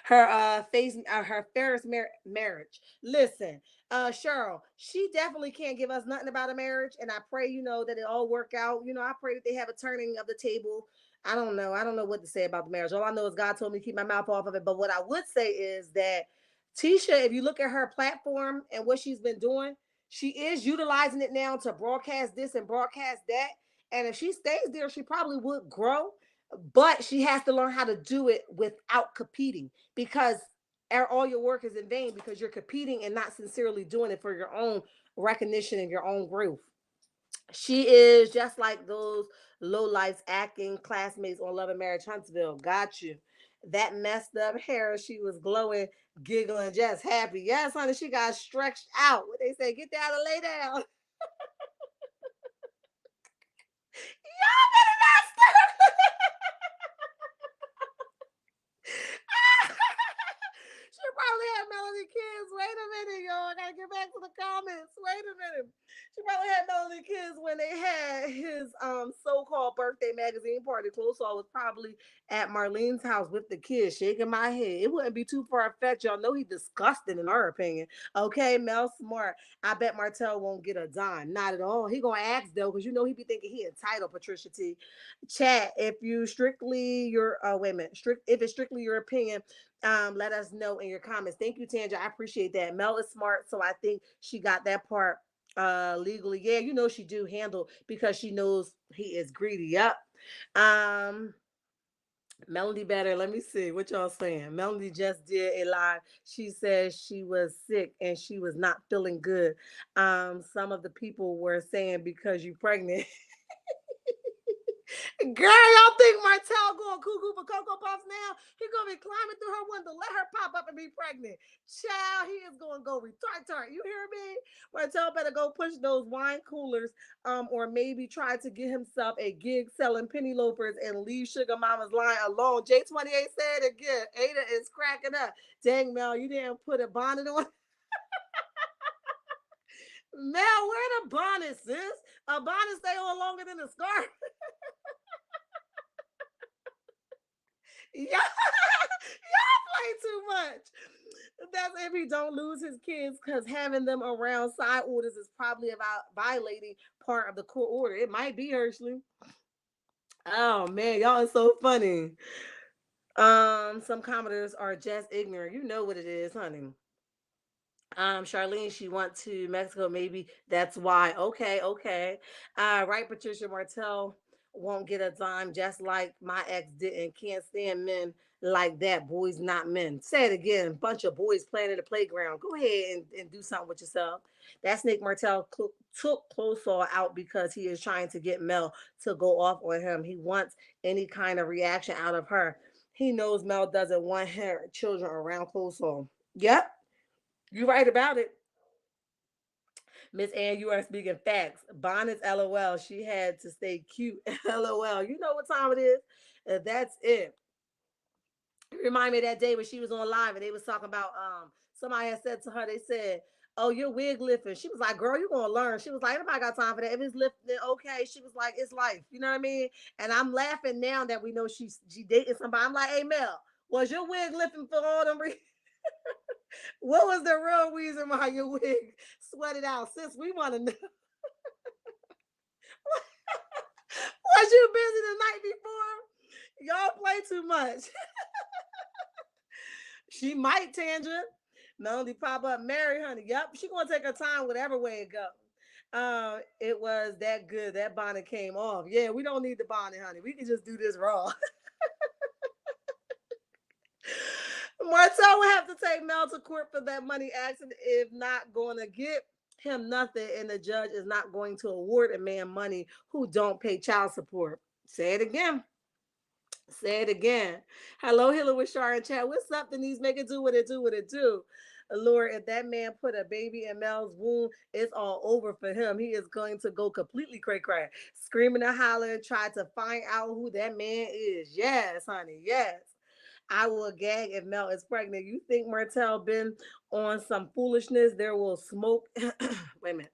her Ferris marriage. Listen, Cheryl, she definitely can't give us nothing about a marriage, and I pray that it all work out. I pray that they have a turning of the table. I don't know. I don't know what to say about the marriage. All I know is God told me to keep my mouth off of it. But what I would say is that Tisha, if you look at her platform and what she's been doing, she is utilizing it now to broadcast this and broadcast that. And if she stays there, she probably would grow, but she has to learn how to do it without competing because all your work is in vain because you're competing and not sincerely doing it for your own recognition and your own growth. She is just like those low lives acting classmates on Love and Marriage Huntsville. Got you. That messed up hair, she was glowing, giggling, just happy. Yes, honey, she got stretched out. What they say, get down and lay down. Y'all better not stop. She probably had Melody Kids. Wait a minute, y'all. I gotta get back to the comments. Wait a minute. She probably had Melody Kids when they had his so-called birthday magazine party. Close all was probably at Marlene's house with the kids, shaking my head. It wouldn't be too far fetched. Y'all know he's disgusting in her opinion. Okay, Mel Smart. I bet Martell won't get a dime. Not at all. He gonna ask though, because he be thinking he entitled, Patricia T. Chat, if you strictly your wait a minute, if it's strictly your opinion, let us know in your comments. Thank you, Tanja. I appreciate that. Mel is smart, so I think she got that part legally. Yeah, she do handle because she knows he is greedy. Yep. Um, Melody Better, let me see what y'all saying. Melody just did a live. She says she was sick and she was not feeling good. Some of the people were saying because you pregnant. Girl, y'all think Martell going cuckoo for Cocoa Puffs now? He gonna be climbing through her window. Let her pop up and be pregnant. Child, he is gonna go retard. You hear me? Martell better go push those wine coolers, or maybe try to get himself a gig selling penny loafers and leave Sugar Mama's line alone. J28 said it again. Ada is cracking up. Dang, Mel, you didn't put a bonnet on. Mel, wear the bonnet, sis. A bonnet stay on longer than a scarf. Yeah. Play too much. That's if he don't lose his kids, because having them around side orders is probably about violating part of the court order. It might be Hershey. Oh man, y'all are so funny. Some commenters are just ignorant. You know what it is, honey. Charlene, she went to Mexico. Maybe that's why. Okay. Right, Patricia Martell won't get a dime, just like my ex didn't. Can't stand men like that. Boys, not men. Say it again. Bunch of boys playing in the playground. Go ahead and do something with yourself. That Snake Martell took Closaw out because he is trying to get Mel to go off on him. He wants any kind of reaction out of her. He knows Mel doesn't want her children around Closaw. Yep, you right about it. Miss Ann, you are speaking facts. Bonnets, LOL. She had to stay cute. LOL. You know what time it is? That's it. Remind me of that day when she was on live and they was talking about somebody had said to her, they said, "Oh, your wig lifting." She was like, "Girl, you gonna learn." She was like, "Nobody got time for that. If it's lifting, okay." She was like, "It's life." You know what I mean? And I'm laughing now that we know she dating somebody. I'm like, "Hey Mel, was your wig lifting for all them what was the real reason why your wig sweated out?" Since we want to know. Was you busy the night before? Y'all play too much. She might tangent. Melody pop up, Mary, honey. Yep, she gonna take her time, whatever way it go. It was that good. That bonnet came off. Yeah, we don't need the bonnet, honey. We can just do this raw. Martell will have to take Mel to court for that money accident if not going to get him nothing, and the judge is not going to award a man money who don't pay child support. Say it again. Say it again. Hello, Healingwithchar and chat. What's up, Denise? Make it do what it do, what it do. Lord, if that man put a baby in Mel's womb, it's all over for him. He is going to go completely cray, screaming and hollering, try to find out who that man is. Yes, honey, yes. I will gag if Mel is pregnant. You think Martell been on some foolishness? There will smoke. Wait a minute.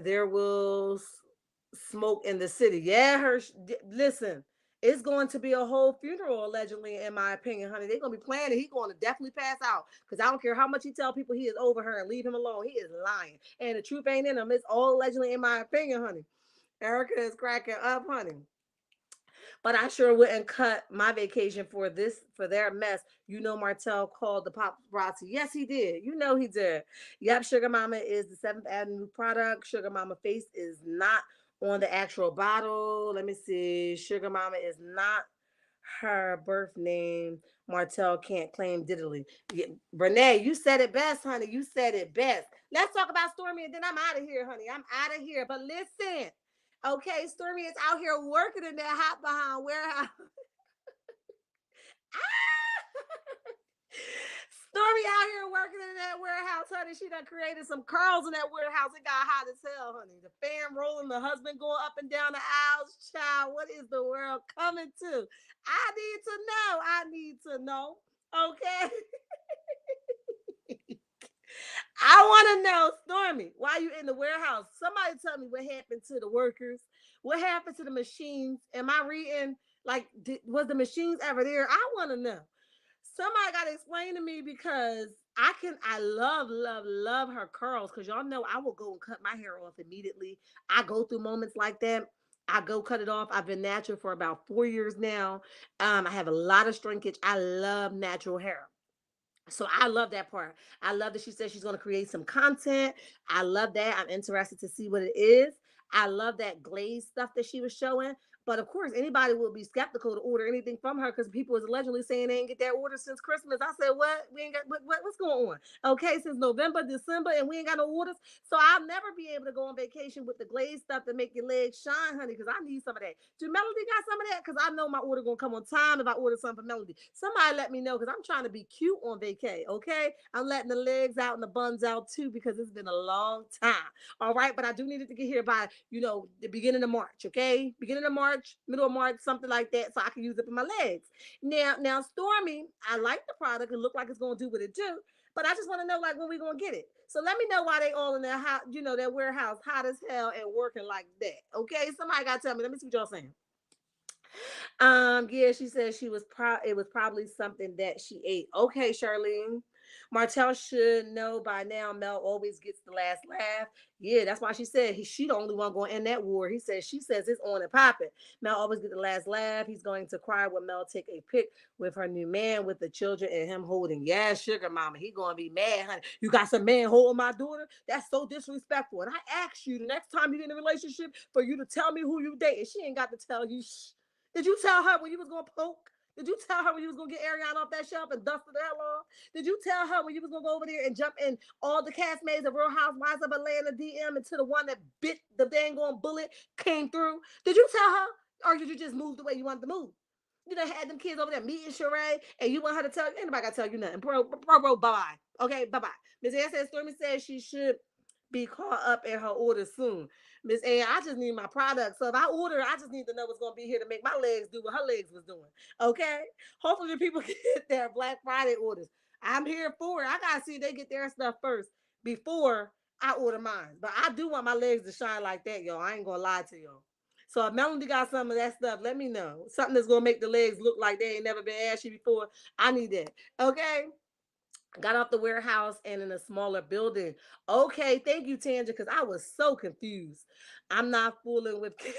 There will smoke in the city. Yeah, listen, it's going to be a whole funeral allegedly, in my opinion, honey. They're gonna be planning. He's going to definitely pass out because I don't care how much he tell people he is over her and leave him alone. He is lying, and the truth ain't in him. It's all allegedly, in my opinion, honey. Erica is cracking up, honey. But I sure wouldn't cut my vacation for their mess. You know, Martell called the paparazzi. Yes, he did. You know he did. Yep, Sugar Mama is the Seventh Avenue product. Sugar Mama face is not on the actual bottle. Let me see. Sugar Mama is not her birth name. Martell can't claim diddly. Yeah, Renee, you said it best, honey. You said it best. Let's talk about Stormi and then I'm out of here, honey. I'm out of here. But listen, okay, Stormi is out here working in that hot behind warehouse. Stormi out here working in that warehouse, honey. She done created some curls in that warehouse. It got hot as hell, honey. The fan rolling, the husband going up and down the aisles. Child, what is the world coming to? I need to know. I need to know. Okay. I want to know, Stormi, why you in the warehouse? Somebody tell me what happened to the workers. What happened to the machines? Am I reading? Like, was the machines ever there? I want to know. Somebody got to explain to me because I love her curls because y'all know I will go and cut my hair off immediately. I go through moments like that. I go cut it off. I've been natural for about 4 years now. I have a lot of shrinkage. I love natural hair. So I love that part. I love that she said she's going to create some content. I love that. I'm interested to see what it is. I love that glaze stuff that she was showing. But of course, anybody will be skeptical to order anything from her because people is allegedly saying they ain't get their order since Christmas. I said, what? We ain't got what's going on? Okay, since November, December, and we ain't got no orders. So I'll never be able to go on vacation with the glazed stuff to make your legs shine, honey, because I need some of that. Do Melody got some of that? Because I know my order gonna come on time if I order something for Melody. Somebody let me know because I'm trying to be cute on vacay. Okay, I'm letting the legs out and the buns out too because it's been a long time. All right, but I do need it to get here by the beginning of March. Okay, beginning of March, middle of March, something like that, so I can use it for my legs. Now, Stormi, I like the product. It look like it's gonna do what it do. But I just want to know like when we gonna get it. So let me know why they all in their hot, their warehouse hot as hell and working like that. Okay, somebody gotta tell me. Let me see what y'all saying. Yeah, she said it was probably something that she ate. Okay, Charlene. Martell should know by now Mel always gets the last laugh. Yeah, that's why she said she the only one going in that war. She says it's on and popping. Mel always get the last laugh. He's going to cry when Mel take a pic with her new man with the children and him holding. Yeah, sugar mama. He gonna be mad, honey. You got some man holding my daughter? That's so disrespectful. And I asked you the next time you get in a relationship for you to tell me who you dating. She ain't got to tell you. Did you tell her when you was gonna poke? Did you tell her when you was gonna get Ariana off that shelf and dust the hell off? Did you tell her when you was gonna go over there and jump in all the castmates of Real Housewives of Atlanta DM until the one that bit the dang on bullet came through? Did you tell her? Or did you just move the way you wanted to move? You done had them kids over there meeting Sheree, and you want her to tell you, anybody gotta tell you nothing. Bro, bye-bye. Okay, bye-bye. Miss Ann says, Stormi says she should be caught up in her order soon. Miss A, I just need my product. So if I order, I just need to know what's going to be here to make my legs do what her legs was doing. Okay? Hopefully the people get their Black Friday orders. I'm here for it. I got to see they get their stuff first before I order mine. But I do want my legs to shine like that, y'all. I ain't going to lie to y'all. So if Melody got some of that stuff, let me know. Something that's going to make the legs look like they ain't never been ashy before. I need that. Okay? Got off the warehouse and in a smaller building. Okay, thank you, Tanja, because I was so confused. I'm not fooling with Erica.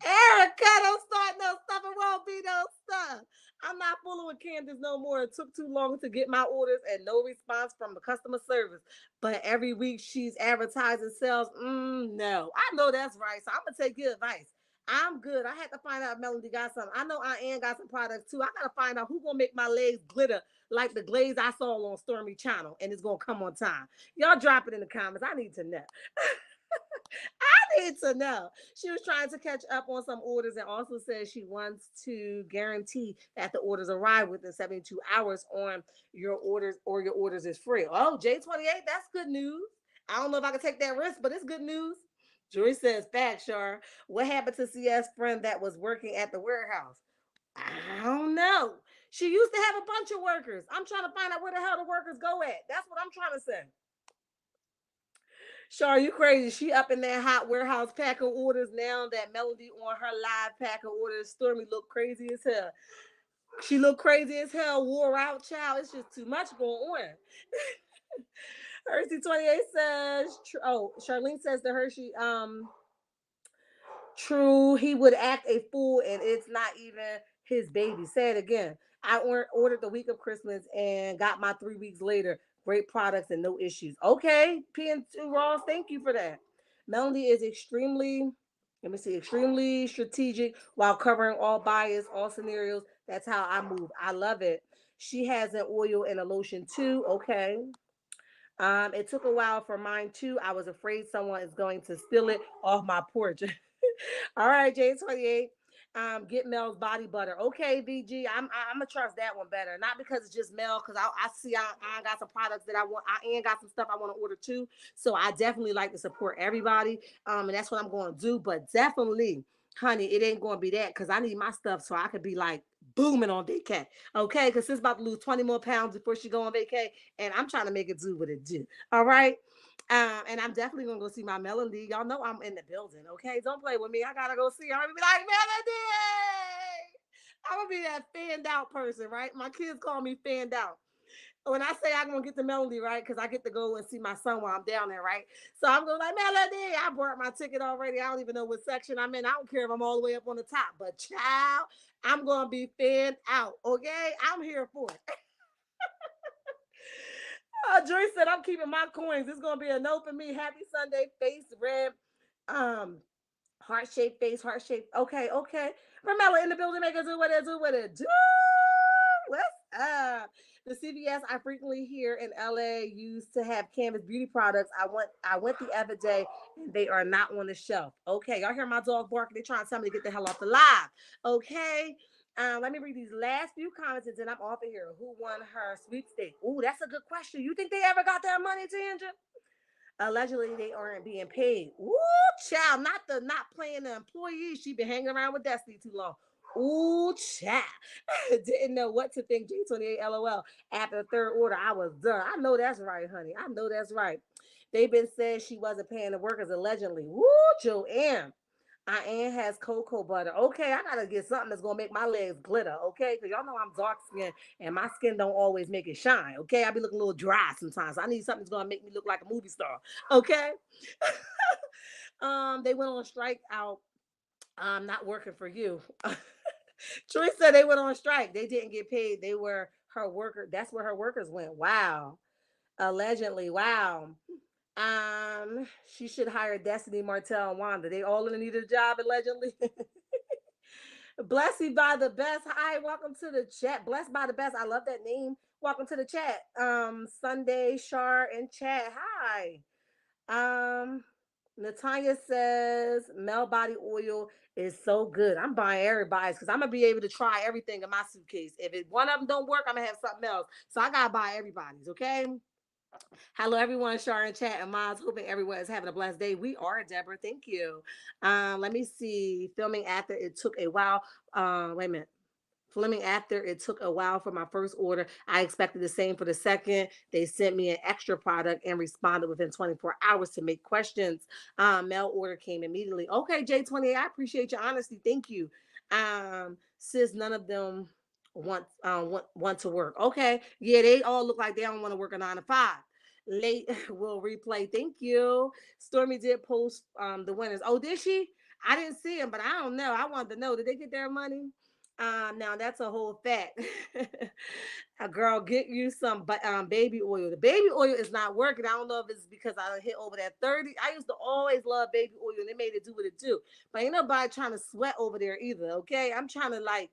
Don't start no stuff. It won't be no stuff. I'm not fooling with Candace no more. It took too long to get my orders and no response from the customer service. But every week she's advertising sales. No, I know that's right. So I'm gonna take your advice. I'm good. I had to find out if Melody got something. I know Aunt Ann got some products too. I gotta find out who gonna make my legs glitter like the glaze I saw on Stormi channel, and it's gonna come on time. Y'all drop it in the comments. I need to know. I need to know. She was trying to catch up on some orders and also says she wants to guarantee that the orders arrive within 72 hours on your orders or your orders is free. Oh, J28, that's good news. I don't know if I can take that risk, but it's good news. Joy says, fact, Char. What happened to CS friend that was working at the warehouse? I don't know. She used to have a bunch of workers. I'm trying to find out where the hell the workers go at. That's what I'm trying to say. Char, you crazy. She up in that hot warehouse packing orders now that Melody on her live packing orders. Stormi look crazy as hell. She look crazy as hell, wore out, child. It's just too much going on. Hershey28 says, Charlene says to Hershey, true, he would act a fool and it's not even his baby. Say it again. I ordered the week of Christmas and got my 3 weeks later. Great products and no issues. Okay, PN2 Ross, thank you for that. Melody is extremely strategic while covering all bias, all scenarios. That's how I move. I love it. She has an oil and a lotion too. Okay. It took a while for mine too. I was afraid someone is going to steal it off my porch. All right, J28. Get Mel's body butter. Okay, VG. I'm gonna trust that one better. Not because it's just Mel, because I see I got some products that I want. I and got some stuff I want to order too. So I definitely like to support everybody. And that's what I'm going to do. But definitely, honey, it ain't going to be that because I need my stuff so I could be like booming on vacay. Okay, because she's about to lose 20 more pounds before she go on vacay, and I'm trying to make it do what it do. All right. And I'm definitely gonna go see my Melody. Y'all know I'm in the building, okay? Don't play with me. I gotta go see her. I'm gonna be like, Melody! I'm gonna be that fanned out person, right? My kids call me fanned out. When I say I'm gonna get the Melody, right? Because I get to go and see my son while I'm down there, right? So I'm going like, Melody, I bought my ticket already. I don't even know what section I'm in. I don't care if I'm all the way up on the top, but child, I'm gonna be fanned out, okay? I'm here for it. Joyce said, I'm keeping my coins. It's gonna be a no for me. Happy Sunday, face red. Um, Heart shaped face, heart shaped. Okay, okay. Ramella in the building, make it do what it do, what it do. What's up? The CVS I frequently hear in LA used to have Canvas beauty products. I went the other day and they are not on the shelf. Okay, y'all hear my dog barking? They trying to tell me to get the hell off the live. Okay. Let me read these last few comments and then I'm off of here. Who won her sweepstake? Ooh, that's a good question. You think they ever got their money, Tanja? Allegedly, they aren't being paid. Woo, child, not playing the employee. She been hanging around with Destiny too long. Ooh, child. Didn't know what to think. J28 LOL. After the third order, I was done. I know that's right, honey. I know that's right. They've been said she wasn't paying the workers allegedly. Woo, Joanne. Ann has cocoa butter. Okay, I gotta get something that's gonna make my legs glitter. Okay, because y'all know I'm dark skinned and my skin don't always make it shine. Okay, I be looking a little dry sometimes. So I need something that's gonna make me look like a movie star. Okay. They went on strike out. Not working for you. Troy said they went on strike. They didn't get paid. They were her worker. That's where her workers went. Wow. Allegedly. Wow. She should hire Destiny, Martell, and Wanda. They all in the need of a job, allegedly. Blessed by the best. Hi, welcome to the chat. Blessed by the best. I love that name. Welcome to the chat. Sunday, Shar, and chat. Hi. Um, Natanya says Mel body oil is so good. I'm buying everybody's because I'm gonna be able to try everything in my suitcase. If one of them don't work, I'm gonna have something else. So I gotta buy everybody's. Okay. Hello, everyone. Shar and chat and Miles. Hoping everyone is having a blessed day. We are, Deborah. Thank you. Let me see. Filming after it took a while. Wait a minute. Filming after it took a while for my first order. I expected the same for the second. They sent me an extra product and responded within 24 hours to make questions. Mail order came immediately. Okay, J28, I appreciate your honesty. Thank you. Sis, none of them want to work. Okay, yeah, they all look like they don't want to work a 9 to 5. Late will replay. Thank you. Stormi did post the winners. Oh, did she? I didn't see them, but I don't know. I wanted to know. Did they get their money? Now that's a whole fact. A girl, get you some baby oil. The baby oil is not working. I don't know if it's because I hit over that 30. I used to always love baby oil and they made it do what it do. But ain't nobody trying to sweat over there either. Okay. I'm trying to like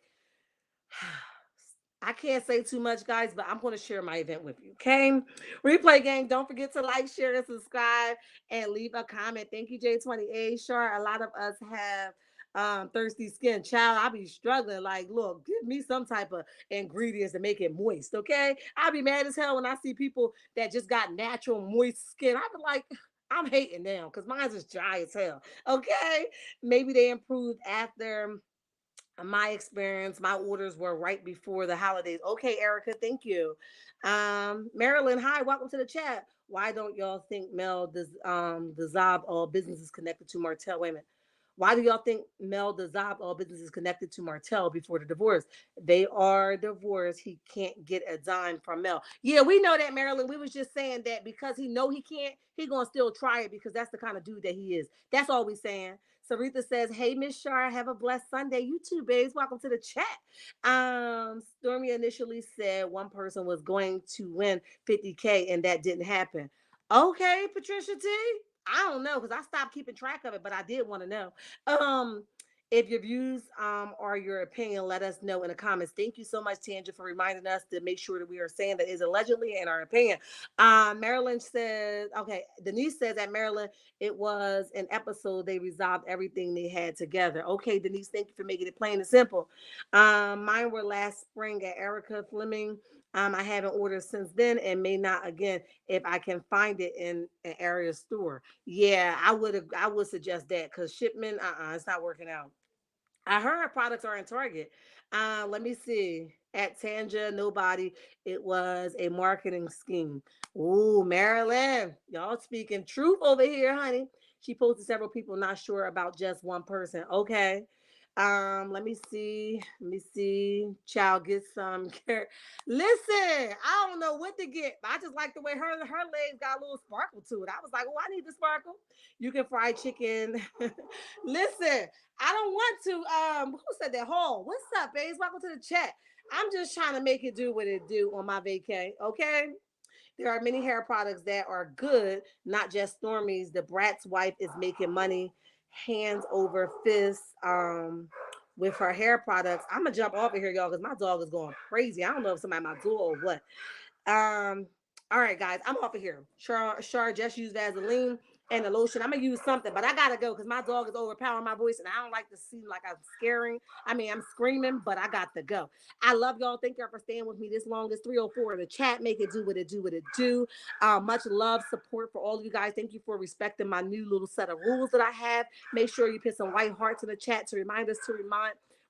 I can't say too much, guys, but I'm going to share my event with you. Okay. Replay gang. Don't forget to like, share, and subscribe and leave a comment. Thank you, J28. Sure. A lot of us have thirsty skin. Child, I'll be struggling. Like, look, give me some type of ingredients to make it moist. Okay. I'll be mad as hell when I see people that just got natural moist skin. I'll be like, I'm hating them because mine's is dry as hell. Okay. Maybe they improved after my experience. My orders were right before the holidays. Okay, Erica, thank you. Marilyn, hi, welcome to the chat. Why don't y'all think Mel dissolved all businesses connected to Martell? Wait a minute. Why do y'all think Mel dissolved all businesses connected to Martell before the divorce? They are divorced. He can't get a dime from Mel. Yeah, we know that, Marilyn. We was just saying that because he know he can't, he gonna still try it because that's the kind of dude that he is. That's all we saying. Saritha says, "Hey, Miss Shar, have a blessed Sunday. You too, babes. Welcome to the chat." Stormy initially said one person was going to win 50K, and that didn't happen. Okay, Patricia T. I don't know because I stopped keeping track of it, but I did want to know. Um, if your views or your opinion, let us know in the comments. Thank you so much, Tanja, for reminding us to make sure that we are saying that is allegedly in our opinion. Marilyn says, okay, Denise says at Maryland, it was an episode. They resolved everything they had together. Okay, Denise, thank you for making it plain and simple. Mine were last spring at Erica Fleming. I haven't ordered since then and may not again if I can find it in an area store. Yeah, I would suggest that because shipment, it's not working out. I heard her products are in Target. Let me see. At Tanja, nobody. It was a marketing scheme. Ooh, Marilyn. Y'all speaking truth over here, honey. She posted several people not sure about just one person. Okay. Let me see. Let me see. Child, get some. Listen, I don't know what to get. I just like the way her legs got a little sparkle to it. I was like, oh, I need the sparkle. You can fry chicken. Listen, I don't want to. Who said that? Hall. What's up, babes? Welcome to the chat. I'm just trying to make it do what it do on my vacay. Okay. There are many hair products that are good, not just Stormy's. The Brat's wife is making money. hands over fists with her hair products. I'm gonna jump off of here, y'all, because my dog is going crazy. I don't know if somebody at my door or what. Um, all right, guys, I'm off of here. Char just used Vaseline and the lotion. I'm gonna use something, but I gotta go because my dog is overpowering my voice, and I don't like to seem like I'm scaring. I mean, I'm screaming, but I got to go. I love y'all. Thank y'all for staying with me this long. It's 3:04 in the chat. Make it do what it do, what it do. Much love, support for all of you guys. Thank you for respecting my new little set of rules that I have. Make sure you put some white hearts in the chat to remind us to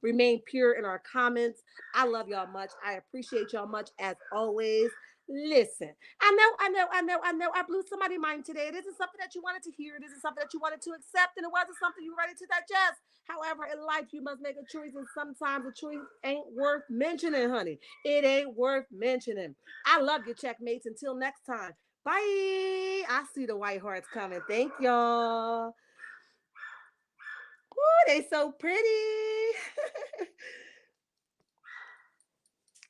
remain pure in our comments. I love y'all much. I appreciate y'all much as always. Listen, I know. I blew somebody's mind today. It isn't something that you wanted to hear. It isn't something that you wanted to accept, and it wasn't something you were ready to digest. However, in life, you must make a choice, and sometimes the choice ain't worth mentioning, honey. It ain't worth mentioning. I love you, checkmates. Until next time. Bye. I see the white hearts coming. Thank y'all. Ooh, they so pretty.